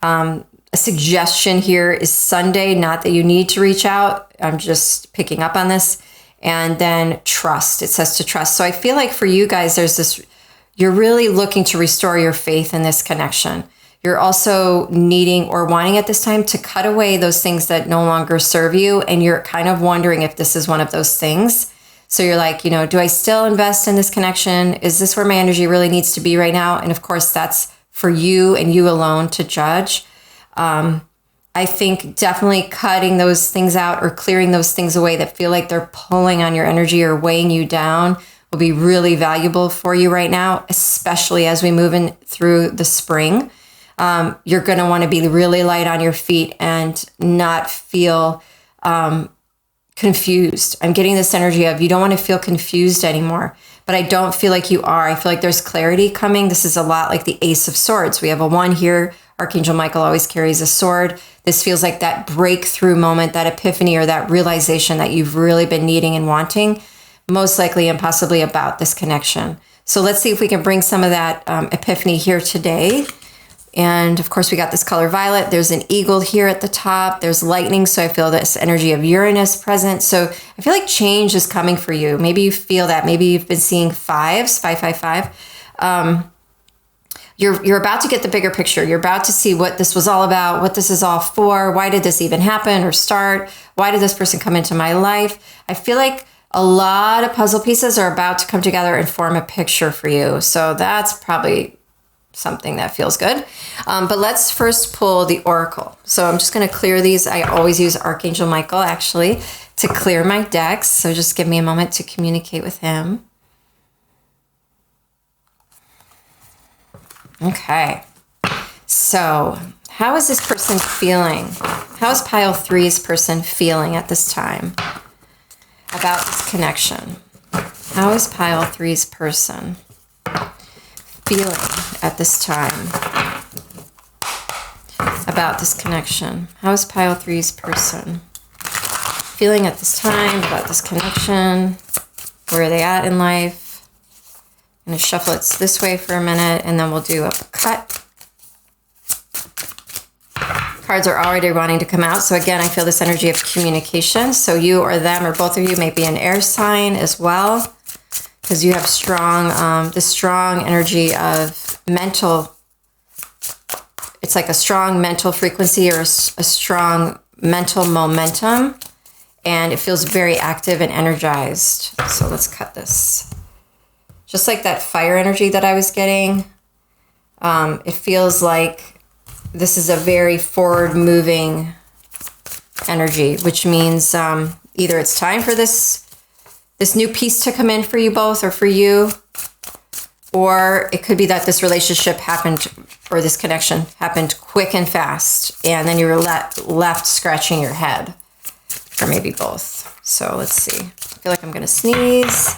a suggestion here is Sunday, not that you need to reach out. I'm just picking up on this. And then trust. It says to trust. So I feel like for you guys, there's this, you're really looking to restore your faith in this connection. You're also needing or wanting at this time to cut away those things that no longer serve you. And you're kind of wondering if this is one of those things. So you're like, do I still invest in this connection? Is this where my energy really needs to be right now? And of course, that's for you and you alone to judge. I think definitely cutting those things out or clearing those things away that feel like they're pulling on your energy or weighing you down will be really valuable for you right now, especially as we move in through the spring. You're going to want to be really light on your feet and not feel confused. I'm getting this energy of you don't want to feel confused anymore, but I don't feel like you are. I feel like there's clarity coming. This is a lot like the Ace of Swords. We have a 1 here. Archangel Michael always carries a sword. This feels like that breakthrough moment, that epiphany or that realization that you've really been needing and wanting, most likely and possibly about this connection. So let's see if we can bring some of that epiphany here today. And of course, we got this color violet. There's an eagle here at the top. There's lightning. So I feel this energy of Uranus present. So I feel like change is coming for you. Maybe you feel that. Maybe you've been seeing 5s, 555. You're about to get the bigger picture. You're about to see what this was all about, what this is all for. Why did this even happen or start? Why did this person come into my life? I feel like a lot of puzzle pieces are about to come together and form a picture for you. So that's probably something that feels good. But let's first pull the oracle. So I'm just going to clear these. I always use Archangel Michael actually to clear my decks. So just give me a moment to communicate with him. Okay. So how is this person feeling? How is pile 3's person feeling at this time about this connection? How is pile 3's person feeling at this time about this connection? How is pile 3's person feeling at this time about this connection? Where are they at in life? I'm going to shuffle it this way for a minute, and then we'll do a cut. Cards are already wanting to come out. So again, I feel this energy of communication. So you or them or both of you may be an air sign as well, because you have this strong energy of mental. It's like a strong mental frequency or a strong mental momentum, and it feels very active and energized. So let's cut this. Just like that fire energy that I was getting, it feels like this is a very forward-moving energy, which means either it's time for this new piece to come in for you both or for you, or it could be that this relationship happened or this connection happened quick and fast, and then you were left scratching your head, or maybe both. So let's see. I feel like I'm going to sneeze.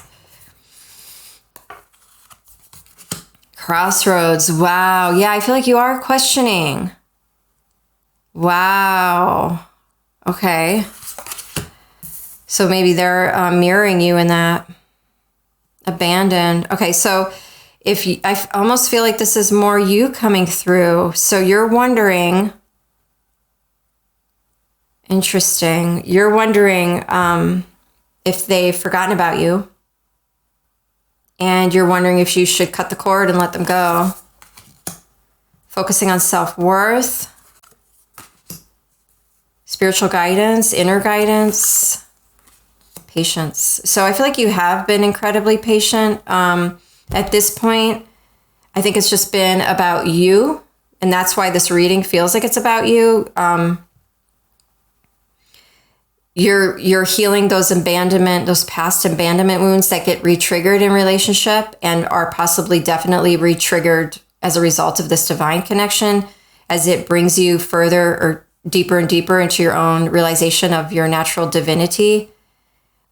Crossroads. Wow. Yeah, I feel like you are questioning. Wow. Okay. So maybe they're mirroring you in that. Abandoned. Okay, so I almost feel like this is more you coming through. So you're wondering. Interesting. You're wondering if they've forgotten about you. And you're wondering if you should cut the cord and let them go. Focusing on self-worth, spiritual guidance, inner guidance, patience. So I feel like you have been incredibly patient. At this point, I think it's just been about you. And that's why this reading feels like it's about you. You're healing those past abandonment wounds that get re-triggered in relationship and are possibly definitely re-triggered as a result of this divine connection, as it brings you further or deeper and deeper into your own realization of your natural divinity.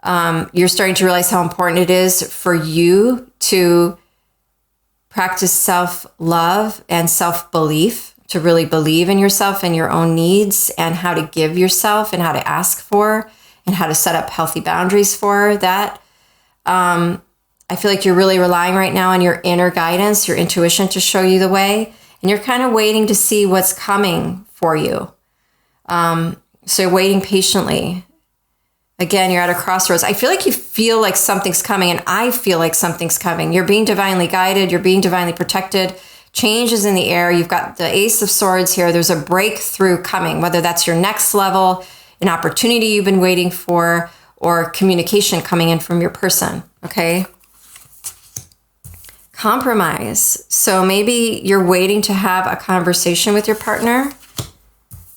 You're starting to realize how important it is for you to practice self-love and self-belief, to really believe in yourself and your own needs, and how to give yourself and how to ask for and how to set up healthy boundaries for that. I feel like you're really relying right now on your inner guidance, your intuition to show you the way. And you're kind of waiting to see what's coming for you. So you're waiting patiently. Again, you're at a crossroads. I feel like you feel like something's coming, and I feel like something's coming. You're being divinely guided. You're being divinely protected. Change is in the air. You've got the Ace of Swords here. There's a breakthrough coming, whether that's your next level, an opportunity you've been waiting for, or communication coming in from your person, okay? Compromise. So maybe you're waiting to have a conversation with your partner.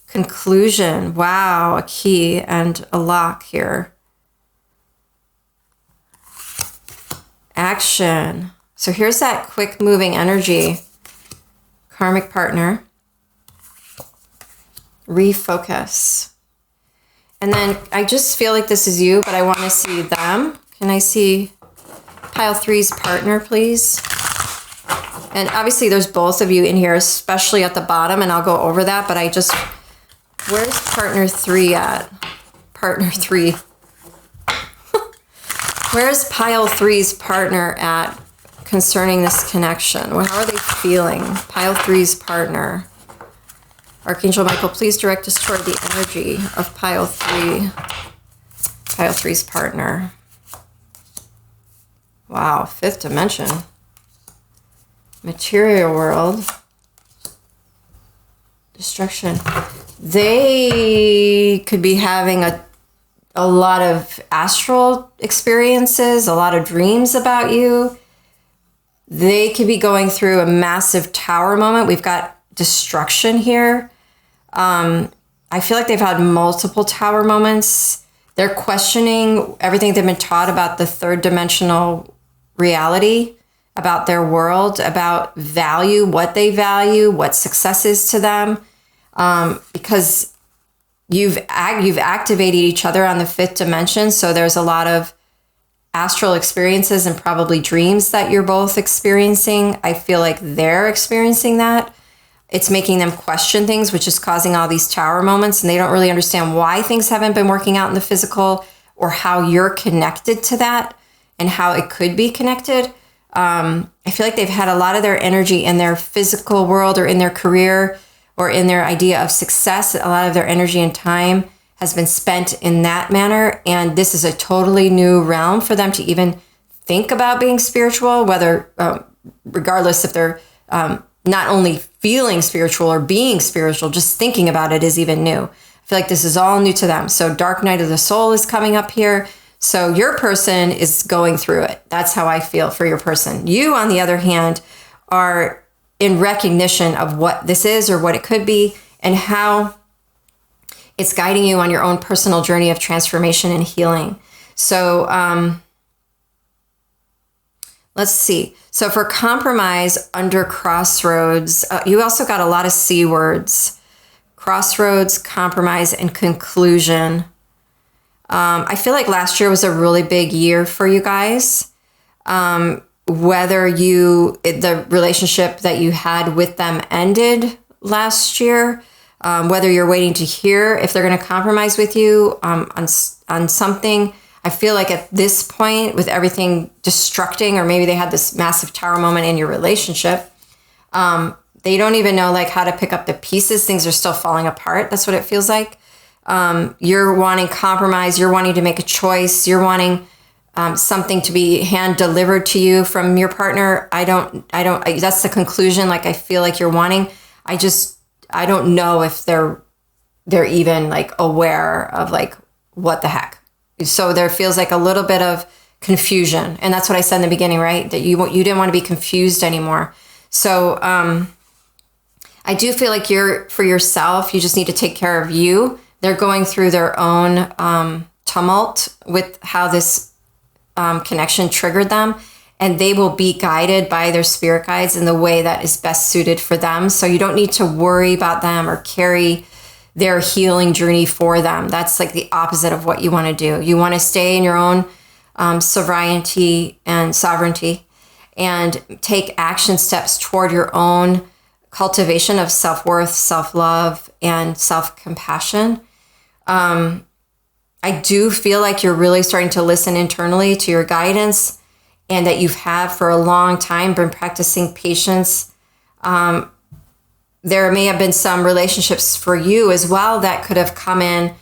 Conclusion. Wow, a key and a lock here. Action. So here's that quick moving energy. Karmic partner. Refocus. And then I just feel like this is you, but I want to see them. Can I see pile 3's partner, please? And obviously there's both of you in here, especially at the bottom, and I'll go over that, but where's partner 3 at? Partner 3. Where's pile 3's partner at concerning this connection? How are they feeling? Pile 3's partner. Archangel Michael, please direct us toward the energy of pile 3. Pile 3's partner. Wow, 5th dimension. Material world. Destruction. They could be having a lot of astral experiences, a lot of dreams about you. They could be going through a massive tower moment. We've got destruction here. I feel like they've had multiple tower moments. They're questioning everything they've been taught about the third dimensional reality, about their world, about value, what success is to them, because you've activated each other on the fifth dimension. So there's a lot of astral experiences and probably dreams that you're both experiencing. I feel like they're experiencing that. It's making them question things, which is causing all these tower moments, and they don't really understand why things haven't been working out in the physical or how you're connected to that and how it could be connected. I feel like they've had a lot of their energy in their physical world or in their career or in their idea of success. A lot of their energy and time has been spent in that manner. And this is a totally new realm for them to even think about being spiritual, whether, regardless if they're not only feeling spiritual or being spiritual, just thinking about it is even new. I feel like this is all new to them. So dark night of the soul is coming up here. So your person is going through it. That's how I feel for your person. You, on the other hand, are in recognition of what this is or what it could be and how it's guiding you on your own personal journey of transformation and healing. So let's see. So for compromise under crossroads, you also got a lot of C words. Crossroads, compromise, and conclusion. I feel like last year was a really big year for you guys. Whether the relationship that you had with them ended last year, whether you're waiting to hear if they're going to compromise with you on something. I feel like at this point, with everything destructing, or maybe they had this massive tower moment in your relationship, they don't even know like how to pick up the pieces. Things are still falling apart. That's what it feels like. You're wanting compromise. You're wanting to make a choice. You're wanting something to be hand delivered to you from your partner. That's the conclusion. Like, I feel like you're wanting, I don't know if they're even like aware of like, what the heck. So there feels like a little bit of confusion. And that's what I said in the beginning, right? That you didn't want to be confused anymore. So, I do feel like for yourself, you just need to take care of you. They're going through their own tumult with how this connection triggered them, and they will be guided by their spirit guides in the way that is best suited for them. So you don't need to worry about them or carry their healing journey for them. That's like the opposite of what you want to do. You want to stay in your own sovereignty and take action steps toward your own cultivation of self-worth, self-love, and self-compassion. I do feel like you're really starting to listen internally to your guidance, and that you've had for a long time been practicing patience. There may have been some relationships for you as well that could have come in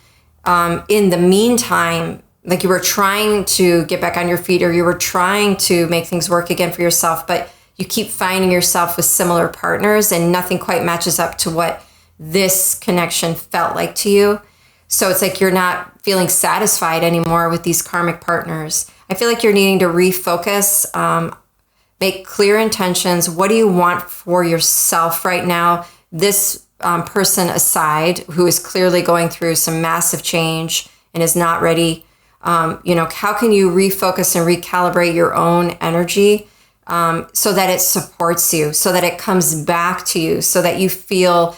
the meantime, like you were trying to get back on your feet, or you were trying to make things work again for yourself, but you keep finding yourself with similar partners and nothing quite matches up to what this connection felt like to you. So it's like you're not feeling satisfied anymore with these karmic partners. I feel like you're needing to refocus, make clear intentions. What do you want for yourself right now? This person aside, who is clearly going through some massive change and is not ready, how can you refocus and recalibrate your own energy so that it supports you, so that it comes back to you, so that you feel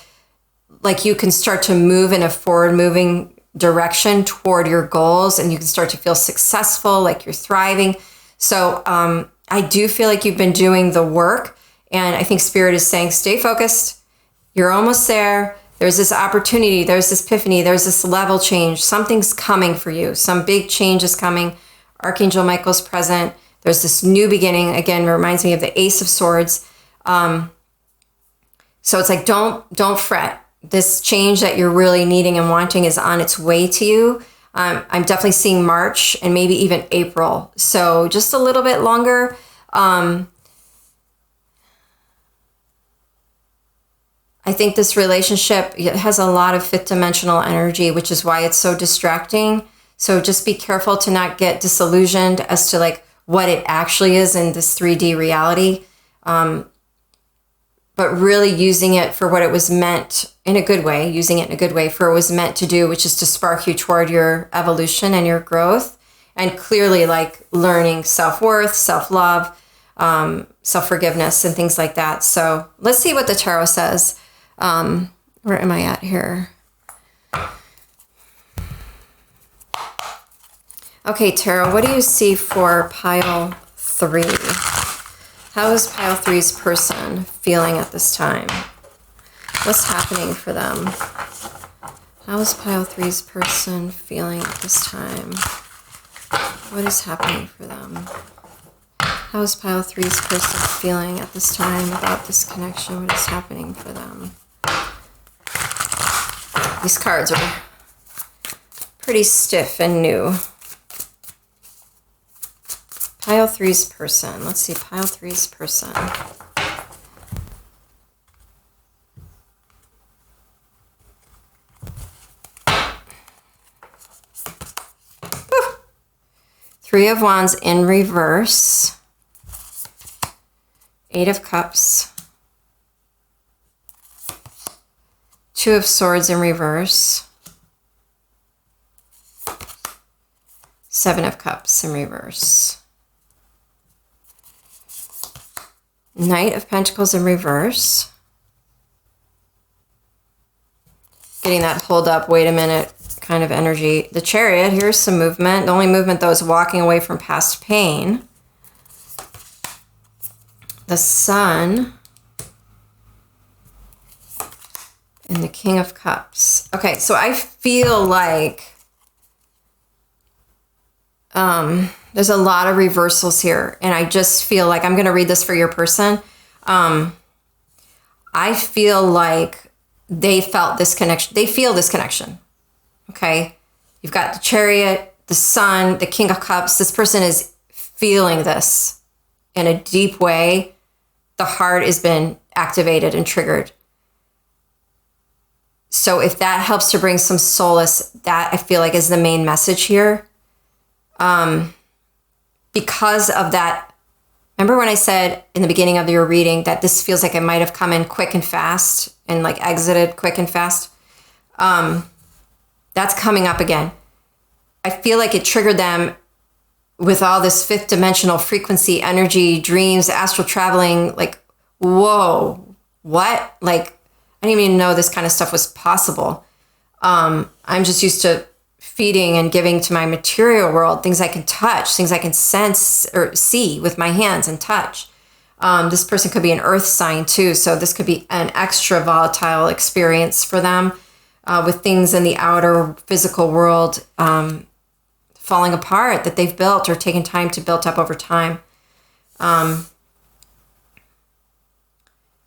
like you can start to move in a forward-moving direction toward your goals, and you can start to feel successful, like you're thriving. So I do feel like you've been doing the work, and I think Spirit is saying, stay focused. You're almost there. There's this opportunity. There's this epiphany. There's this level change. Something's coming for you. Some big change is coming. Archangel Michael's present. There's this new beginning. Again, reminds me of the Ace of Swords. So it's like, don't fret. This change that you're really needing and wanting is on its way to you. I'm definitely seeing March and maybe even April. So just a little bit longer. I think this relationship has a lot of fifth dimensional energy, which is why it's so distracting. So just be careful to not get disillusioned as to like what it actually is in this 3D reality. But really using it for what it was meant in a good way, using it in a good way for what it was meant to do, which is to spark you toward your evolution and your growth. And clearly like learning self-worth, self-love, self-forgiveness and things like that. So let's see what the tarot says. Where am I at here? Okay, tarot, what do you see for pile 3? How is pile 3's person feeling at this time? What's happening for them? How is pile 3's person feeling at this time? What is happening for them? How is pile 3's person feeling at this time about this connection? What is happening for them? These cards are pretty stiff and new. Pile 3's person. Let's see, pile 3's person. Whew. 3 of Wands in reverse. 8 of Cups. 2 of Swords in reverse. 7 of Cups in reverse. Knight of Pentacles in reverse. Getting that hold up, wait a minute kind of energy. The Chariot, here's some movement. The only movement though is walking away from past pain. The Sun. And the King of Cups. Okay, so I feel like there's a lot of reversals here. And I just feel like, I'm going to read this for your person. I feel like they felt this connection. They feel this connection. Okay. You've got the Chariot, the Sun, the King of Cups. This person is feeling this in a deep way. The heart has been activated and triggered. So if that helps to bring some solace, that I feel like is the main message here. Because of that, remember when I said in the beginning of your reading that this feels like it might have come in quick and fast and like exited quick and fast? That's coming up again. I feel like it triggered them with all this 5th dimensional frequency, energy, dreams, astral traveling, like, whoa, what? Like, I didn't even know this kind of stuff was possible. I'm just used to feeding and giving to my material world, things I can touch, things I can sense or see with my hands and touch. This person could be an earth sign too. So this could be an extra volatile experience for them with things in the outer physical world falling apart that they've built or taken time to build up over time.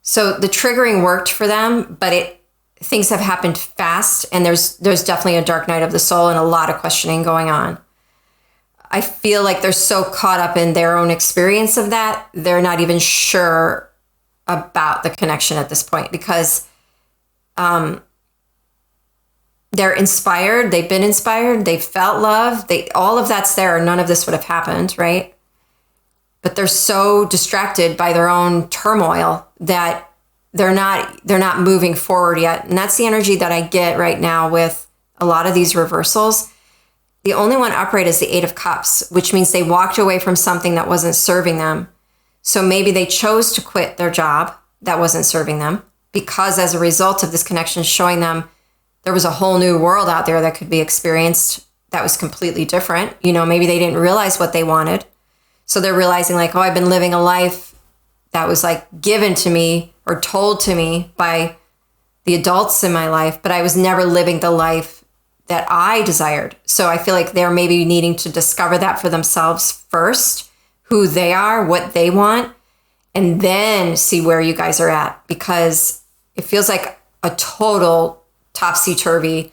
So the triggering worked for them, but things have happened fast, and there's definitely a dark night of the soul and a lot of questioning going on. I feel like they're so caught up in their own experience of that, they're not even sure about the connection at this point because they're inspired, they've been inspired, they've felt love, all of that's there, none of this would have happened, right? But they're so distracted by their own turmoil that they're not moving forward yet. And that's the energy that I get right now with a lot of these reversals. The only one upright is the 8 of Cups, which means they walked away from something that wasn't serving them. So maybe they chose to quit their job that wasn't serving them because as a result of this connection showing them there was a whole new world out there that could be experienced that was completely different. You know, maybe they didn't realize what they wanted. So they're realizing like, oh, I've been living a life that was like given to me or told to me by the adults in my life, but I was never living the life that I desired. So I feel like they're maybe needing to discover that for themselves first, who they are, what they want, and then see where you guys are at, because it feels like a total topsy-turvy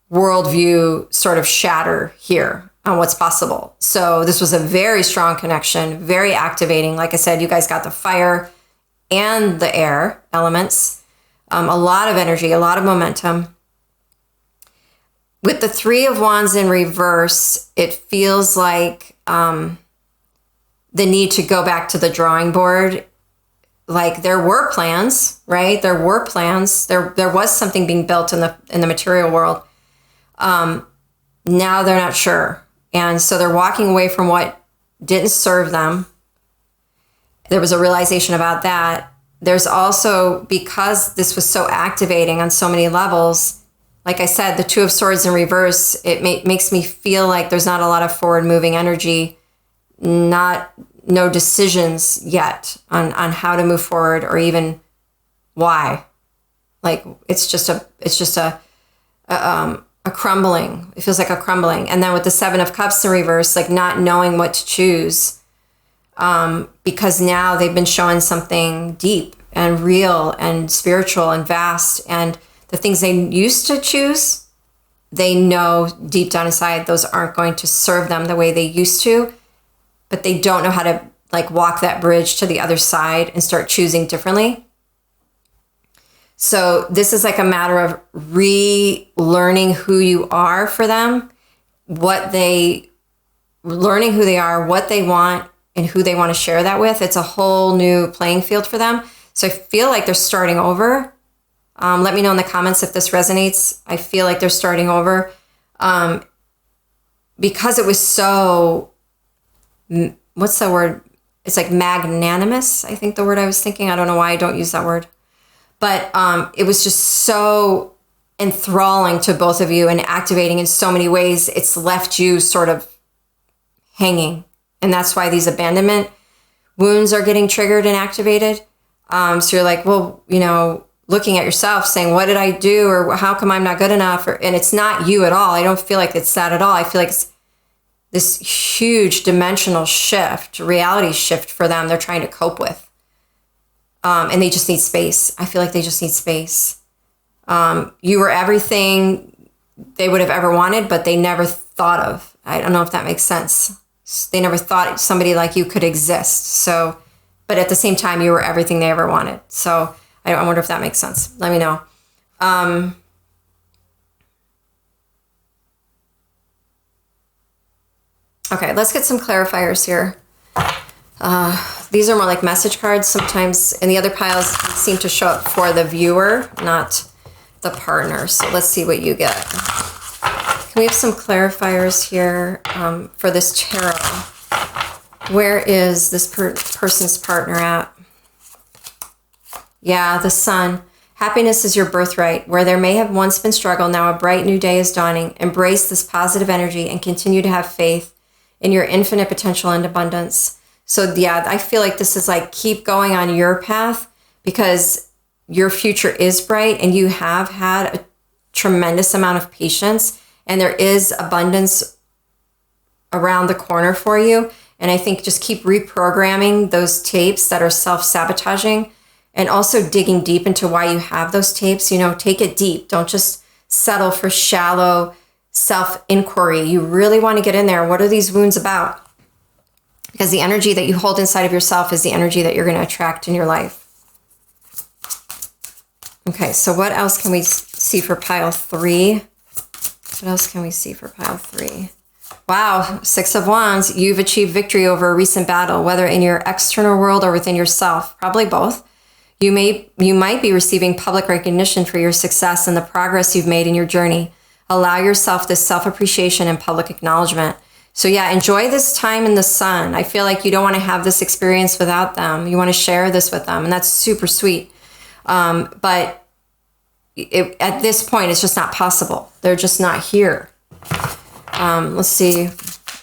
worldview sort of shatter here on what's possible. So this was a very strong connection, very activating. Like I said, you guys got the fire and the air elements, a lot of energy, a lot of momentum. with the Three of Wands in reverse, it feels like the need to go back to the drawing board. Like there were plans, right? There were plans. There was something being built in the material world. Now they're not sure. And so they're walking away from what didn't serve them. There was a realization about that. There's also, because this was so activating on so many levels, like I said, the Two of Swords in reverse, it makes me feel like there's not a lot of forward moving energy, no decisions yet on how to move forward or even why. Like it's just a crumbling. It feels like a crumbling. And then with the Seven of Cups in reverse, like not knowing what to choose, because now they've been showing something deep and real and spiritual and vast, and the things they used to choose, they know deep down inside those aren't going to serve them the way they used to, but they don't know how to like walk that bridge to the other side and start choosing differently. So this is like a matter of relearning who you are for them, learning who they are, what they want, and who they want to share that with. It's a whole new playing field for them. So I feel like they're starting over. Let me know in the comments if this resonates. I feel like they're starting over because it was so, what's the word? It's like magnanimous, I think the word I was thinking. I don't know why I don't use that word. But it was just so enthralling to both of you and activating in so many ways. It's left you sort of hanging. And that's why these abandonment wounds are getting triggered and activated. So you're like, well, looking at yourself saying, what did I do? Or how come I'm not good enough? And it's not you at all. I don't feel like it's that at all. I feel like it's this huge dimensional shift, reality shift for them they're trying to cope with. And they just need space. I feel like they just need space. You were everything they would have ever wanted, but they never thought of. I don't know if that makes sense. They never thought somebody like you could exist. So, but at the same time, you were everything they ever wanted. So I wonder if that makes sense. Let me know. Okay, let's get some clarifiers here. These are more like message cards sometimes, and the other piles seem to show up for the viewer, not the partner. So let's see what you get. Can we have some clarifiers here for this tarot? Where is this person's partner at? Yeah, the Sun. Happiness is your birthright. Where there may have once been struggle, now a bright new day is dawning. Embrace this positive energy and continue to have faith in your infinite potential and abundance. So yeah, I feel like this is like keep going on your path because your future is bright and you have had a tremendous amount of patience and there is abundance around the corner for you. And I think just keep reprogramming those tapes that are self-sabotaging and also digging deep into why you have those tapes. Take it deep. Don't just settle for shallow self-inquiry. You really want to get in there. What are these wounds about? Because the energy that you hold inside of yourself is the energy that you're going to attract in your life. Okay, so what else can we see for pile 3? What else can we see for pile 3? Wow, Six of Wands. You've achieved victory over a recent battle, whether in your external world or within yourself. Probably both. You might be receiving public recognition for your success and the progress you've made in your journey. Allow yourself this self-appreciation and public acknowledgement. So yeah, enjoy this time in the sun. I feel like you don't want to have this experience without them. You want to share this with them, and that's super sweet. But at this point, it's just not possible. They're just not here. Let's see.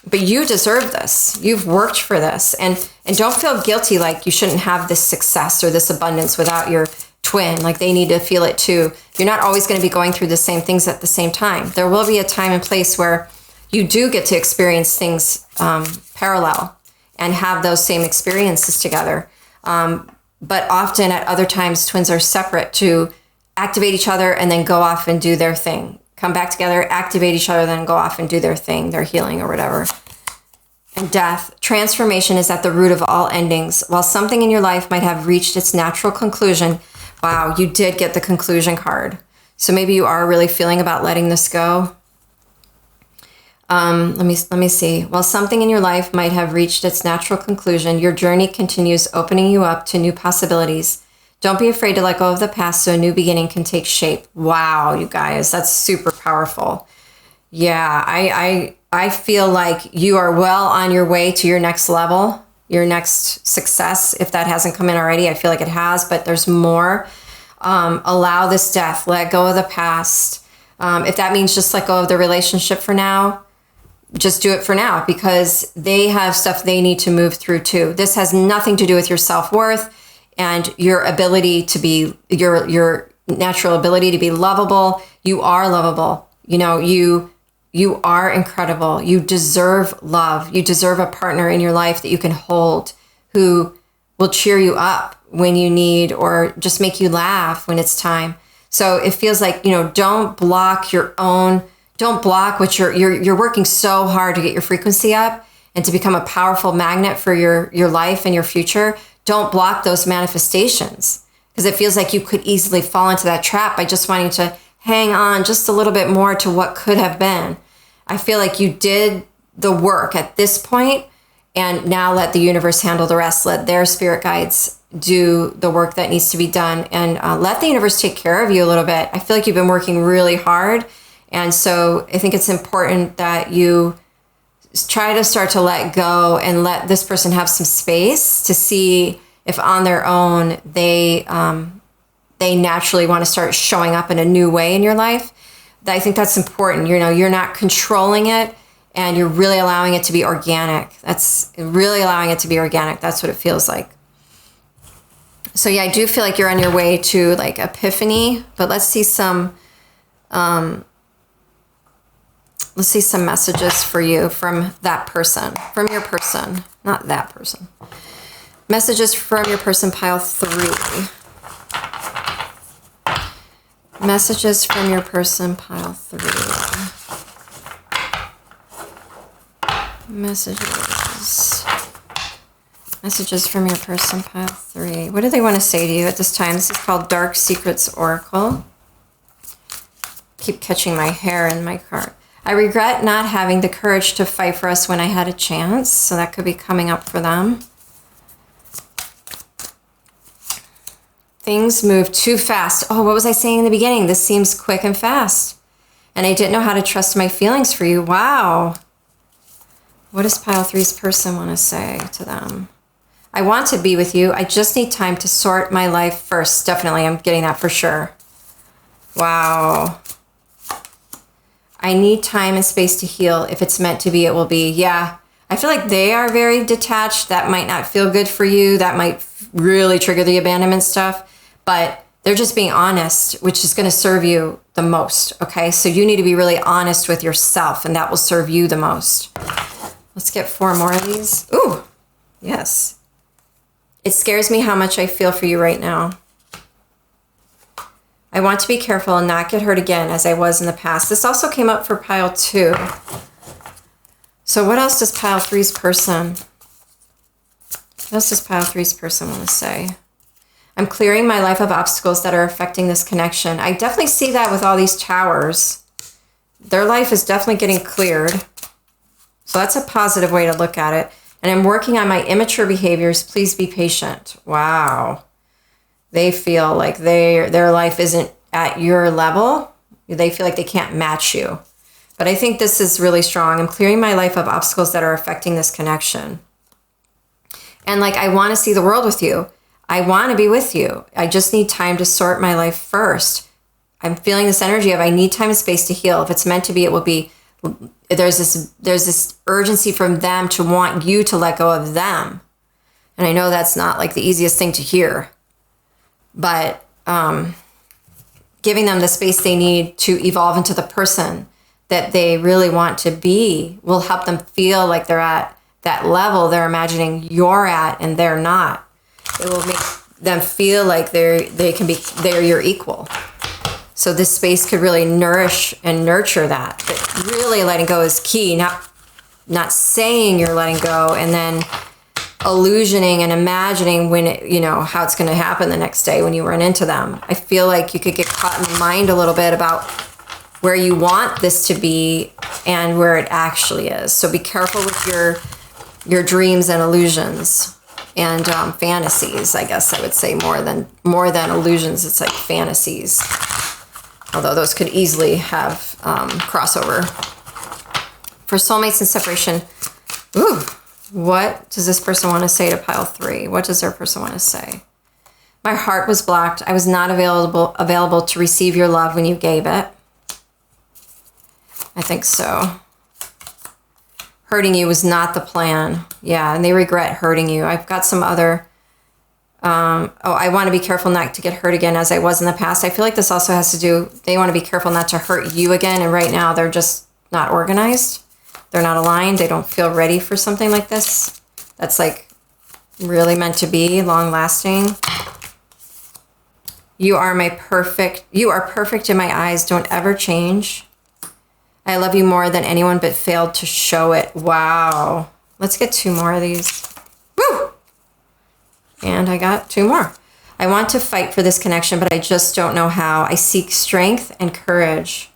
But you deserve this. You've worked for this. And don't feel guilty like you shouldn't have this success or this abundance without your twin. Like they need to feel it too. You're not always going to be going through the same things at the same time. There will be a time and place where you do get to experience things parallel and have those same experiences together. But often at other times, twins are separate to activate each other and then go off and do their thing. Come back together, activate each other, then go off and do their thing, their healing or whatever. And death. Transformation is at the root of all endings. While something in your life might have reached its natural conclusion, wow, you did get the conclusion card. So maybe you are really feeling about letting this go. Let me see. While something in your life might have reached its natural conclusion, your journey continues, opening you up to new possibilities. Don't be afraid to let go of the past so a new beginning can take shape. Wow, you guys, that's super powerful. Yeah, I feel like you are well on your way to your next level, your next success. If that hasn't come in already, I feel like it has, but there's more. Allow this death, let go of the past. If that means just let go of the relationship for now, just do it for now, because they have stuff they need to move through too. This has nothing to do with your self-worth and your ability to be, your natural ability to be lovable. You are lovable. You know, you are incredible. You deserve love. You deserve a partner in your life that you can hold, who will cheer you up when you need, or just make you laugh when it's time. So it feels like, you know, don't block what you're working so hard to get your frequency up and to become a powerful magnet for your life and your future. Don't block those manifestations, because it feels like you could easily fall into that trap by just wanting to hang on just a little bit more to what could have been. I feel like you did the work at this point, and now let the universe handle the rest. Let their spirit guides do the work that needs to be done, and let the universe take care of you a little bit. I feel like you've been working really hard. And so I think it's important that you try to start to let go and let this person have some space to see if on their own they naturally want to start showing up in a new way in your life. I think that's important. You know, you're not controlling it, and you're really allowing it to be organic. That's really allowing it to be organic. That's what it feels like. So yeah, I do feel like you're on your way to like epiphany, but let's see some messages for you from that person, from your person, not that person. Messages from your person, pile 3. Messages from your person, pile 3. Messages from your person, pile 3. What do they want to say to you at this time? This is called Dark Secrets Oracle. Keep catching my hair in my card. I regret not having the courage to fight for us when I had a chance. So that could be coming up for them. Things move too fast. Oh, what was I saying in the beginning? This seems quick and fast. And I didn't know how to trust my feelings for you. Wow. What does pile 3's person want to say to them? I want to be with you. I just need time to sort my life first. Definitely, I'm getting that for sure. Wow. I need time and space to heal. If it's meant to be, it will be. Yeah. I feel like they are very detached. That might not feel good for you. That might really trigger the abandonment stuff. But they're just being honest, which is going to serve you the most. Okay. So you need to be really honest with yourself, and that will serve you the most. Let's get 4 more of these. Ooh, yes. It scares me how much I feel for you right now. I want to be careful and not get hurt again as I was in the past. This also came up for pile 2. So what else does pile 3's person? What else does pile 3's person want to say? I'm clearing my life of obstacles that are affecting this connection. I definitely see that with all these towers. Their life is definitely getting cleared. So that's a positive way to look at it. And I'm working on my immature behaviors. Please be patient. Wow. They feel like their life isn't at your level. They feel like they can't match you. But I think this is really strong. I'm clearing my life of obstacles that are affecting this connection. And like, I want to see the world with you. I want to be with you. I just need time to sort my life first. I'm feeling this energy of I need time and space to heal. If it's meant to be, it will be. There's this urgency from them to want you to let go of them. And I know that's not like the easiest thing to hear. But giving them the space they need to evolve into the person that they really want to be will help them feel like they're at that level they're imagining you're at and they're not. It will make them feel like they're your equal. So this space could really nourish and nurture that. But really letting go is key, not saying you're letting go and then illusioning and imagining when how it's going to happen the next day when you run into them. I feel like you could get caught in the mind a little bit about where you want this to be and where it actually is. So be careful with your dreams and illusions and fantasies. I guess I would say more than illusions. It's like fantasies, although those could easily have crossover. For soulmates and separation, ooh, what does this person want to say to pile 3? What does their person want to say? My heart was blocked. I was not available to receive your love when you gave it. I think so. Hurting you was not the plan. Yeah, and they regret hurting you. I've got some other... I want to be careful not to get hurt again as I was in the past. I feel like this also has to do... They want to be careful not to hurt you again, and right now they're just not organized. They're not aligned. They don't feel ready for something like this. That's like really meant to be, long-lasting. You are perfect in my eyes. Don't ever change. I love you more than anyone, but failed to show it. Wow. Let's get 2 more of these. Woo! And I got 2 more. I want to fight for this connection, but I just don't know how. I seek strength and courage.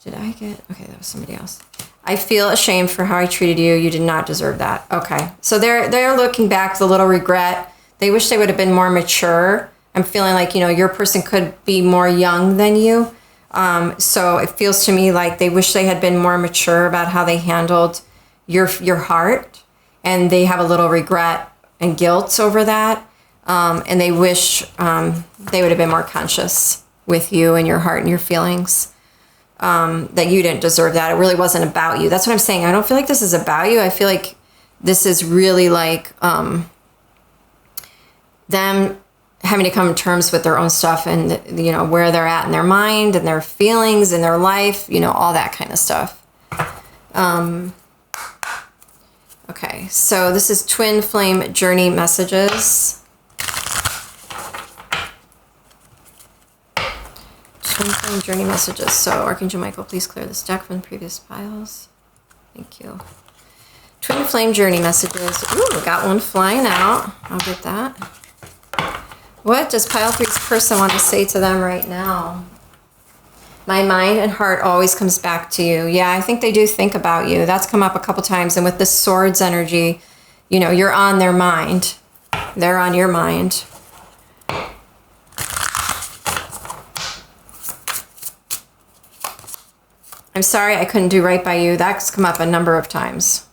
Did I get... Okay, that was somebody else. I feel ashamed for how I treated you. You did not deserve that. Okay. So they're looking back with a little regret. They wish they would have been more mature. I'm feeling like, your person could be more young than you. So it feels to me like they wish they had been more mature about how they handled your heart. And they have a little regret and guilt over that. And they wish they would have been more conscious with you and your heart and your feelings. That you didn't deserve that. It really wasn't about you. That's what I'm saying. I don't feel like this is about you. I feel like this is really like them having to come to terms with their own stuff and, where they're at in their mind and their feelings and their life, all that kind of stuff. Okay, so this is Twin Flame Journey Messages. Twin Flame Journey Messages. So, Archangel Michael, please clear this deck from previous piles. Thank you. Twin Flame Journey Messages. Ooh, we got one flying out. I'll get that. What does pile 3's person want to say to them right now? My mind and heart always comes back to you. Yeah, I think they do think about you. That's come up a couple times. And with this swords energy, you're on their mind. They're on your mind. I'm sorry I couldn't do right by you. That's come up a number of times.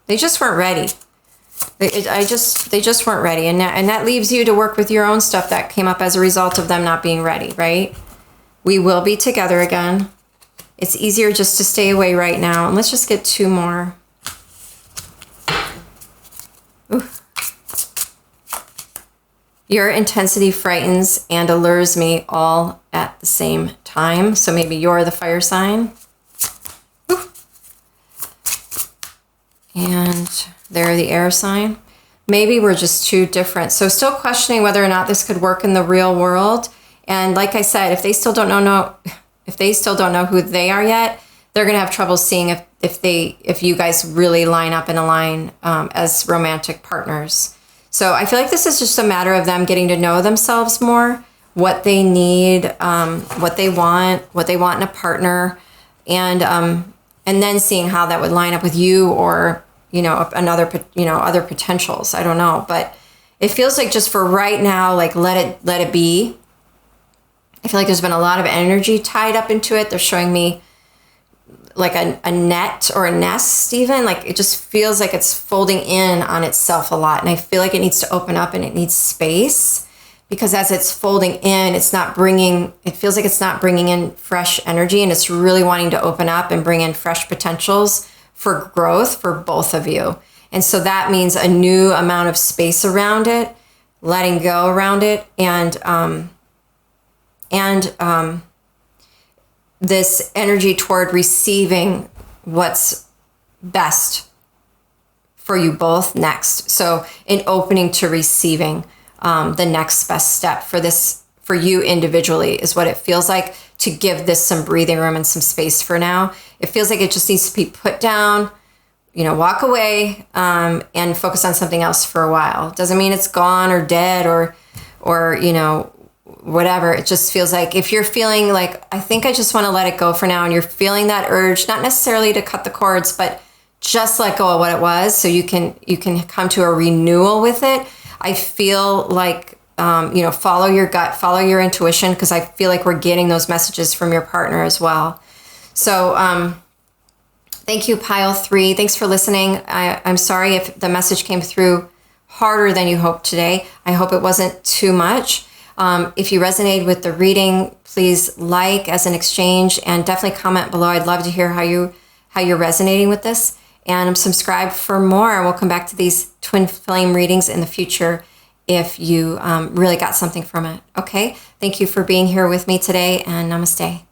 They just weren't ready. They just weren't ready. And that leaves you to work with your own stuff that came up as a result of them not being ready, right? We will be together again. It's easier just to stay away right now. And let's just get 2 more. Ooh. Your intensity frightens and allures me all at the same time. So maybe you're the fire sign. Ooh. And they're the air sign. Maybe we're just too different. So still questioning whether or not this could work in the real world. And like I said, if they still don't know who they are yet, they're going to have trouble seeing if you guys really line up and align as romantic partners. So I feel like this is just a matter of them getting to know themselves more, what they need, what they want in a partner, and then seeing how that would line up with you or other potentials. I don't know, but it feels like just for right now, like let it be. I feel like there's been a lot of energy tied up into it. They're showing me like a net or a nest even. Like it just feels like it's folding in on itself a lot. And I feel like it needs to open up and it needs space because as it's folding in, it feels like it's not bringing in fresh energy and it's really wanting to open up and bring in fresh potentials for growth for both of you. And so that means a new amount of space around it, letting go around it, and this energy toward receiving what's best for you both next. So in opening to receiving the next best step for you individually is what it feels like, to give this some breathing room and some space for now. It feels like it just needs to be put down, walk away and focus on something else for a while. Doesn't mean it's gone or dead or whatever. It just feels like if you're feeling like, I think I just want to let it go for now, and you're feeling that urge, not necessarily to cut the cords, but just let go of what it was so you can come to a renewal with it. I feel like, follow your gut, follow your intuition, because I feel like we're getting those messages from your partner as well. So thank you, Pile 3. Thanks for listening. I'm sorry if the message came through harder than you hoped today. I hope it wasn't too much. If you resonated with the reading, please like as an exchange, and definitely comment below. I'd love to hear how you're resonating with this. And subscribe for more. We'll come back to these twin flame readings in the future if you really got something from it. Okay? Thank you for being here with me today, and namaste.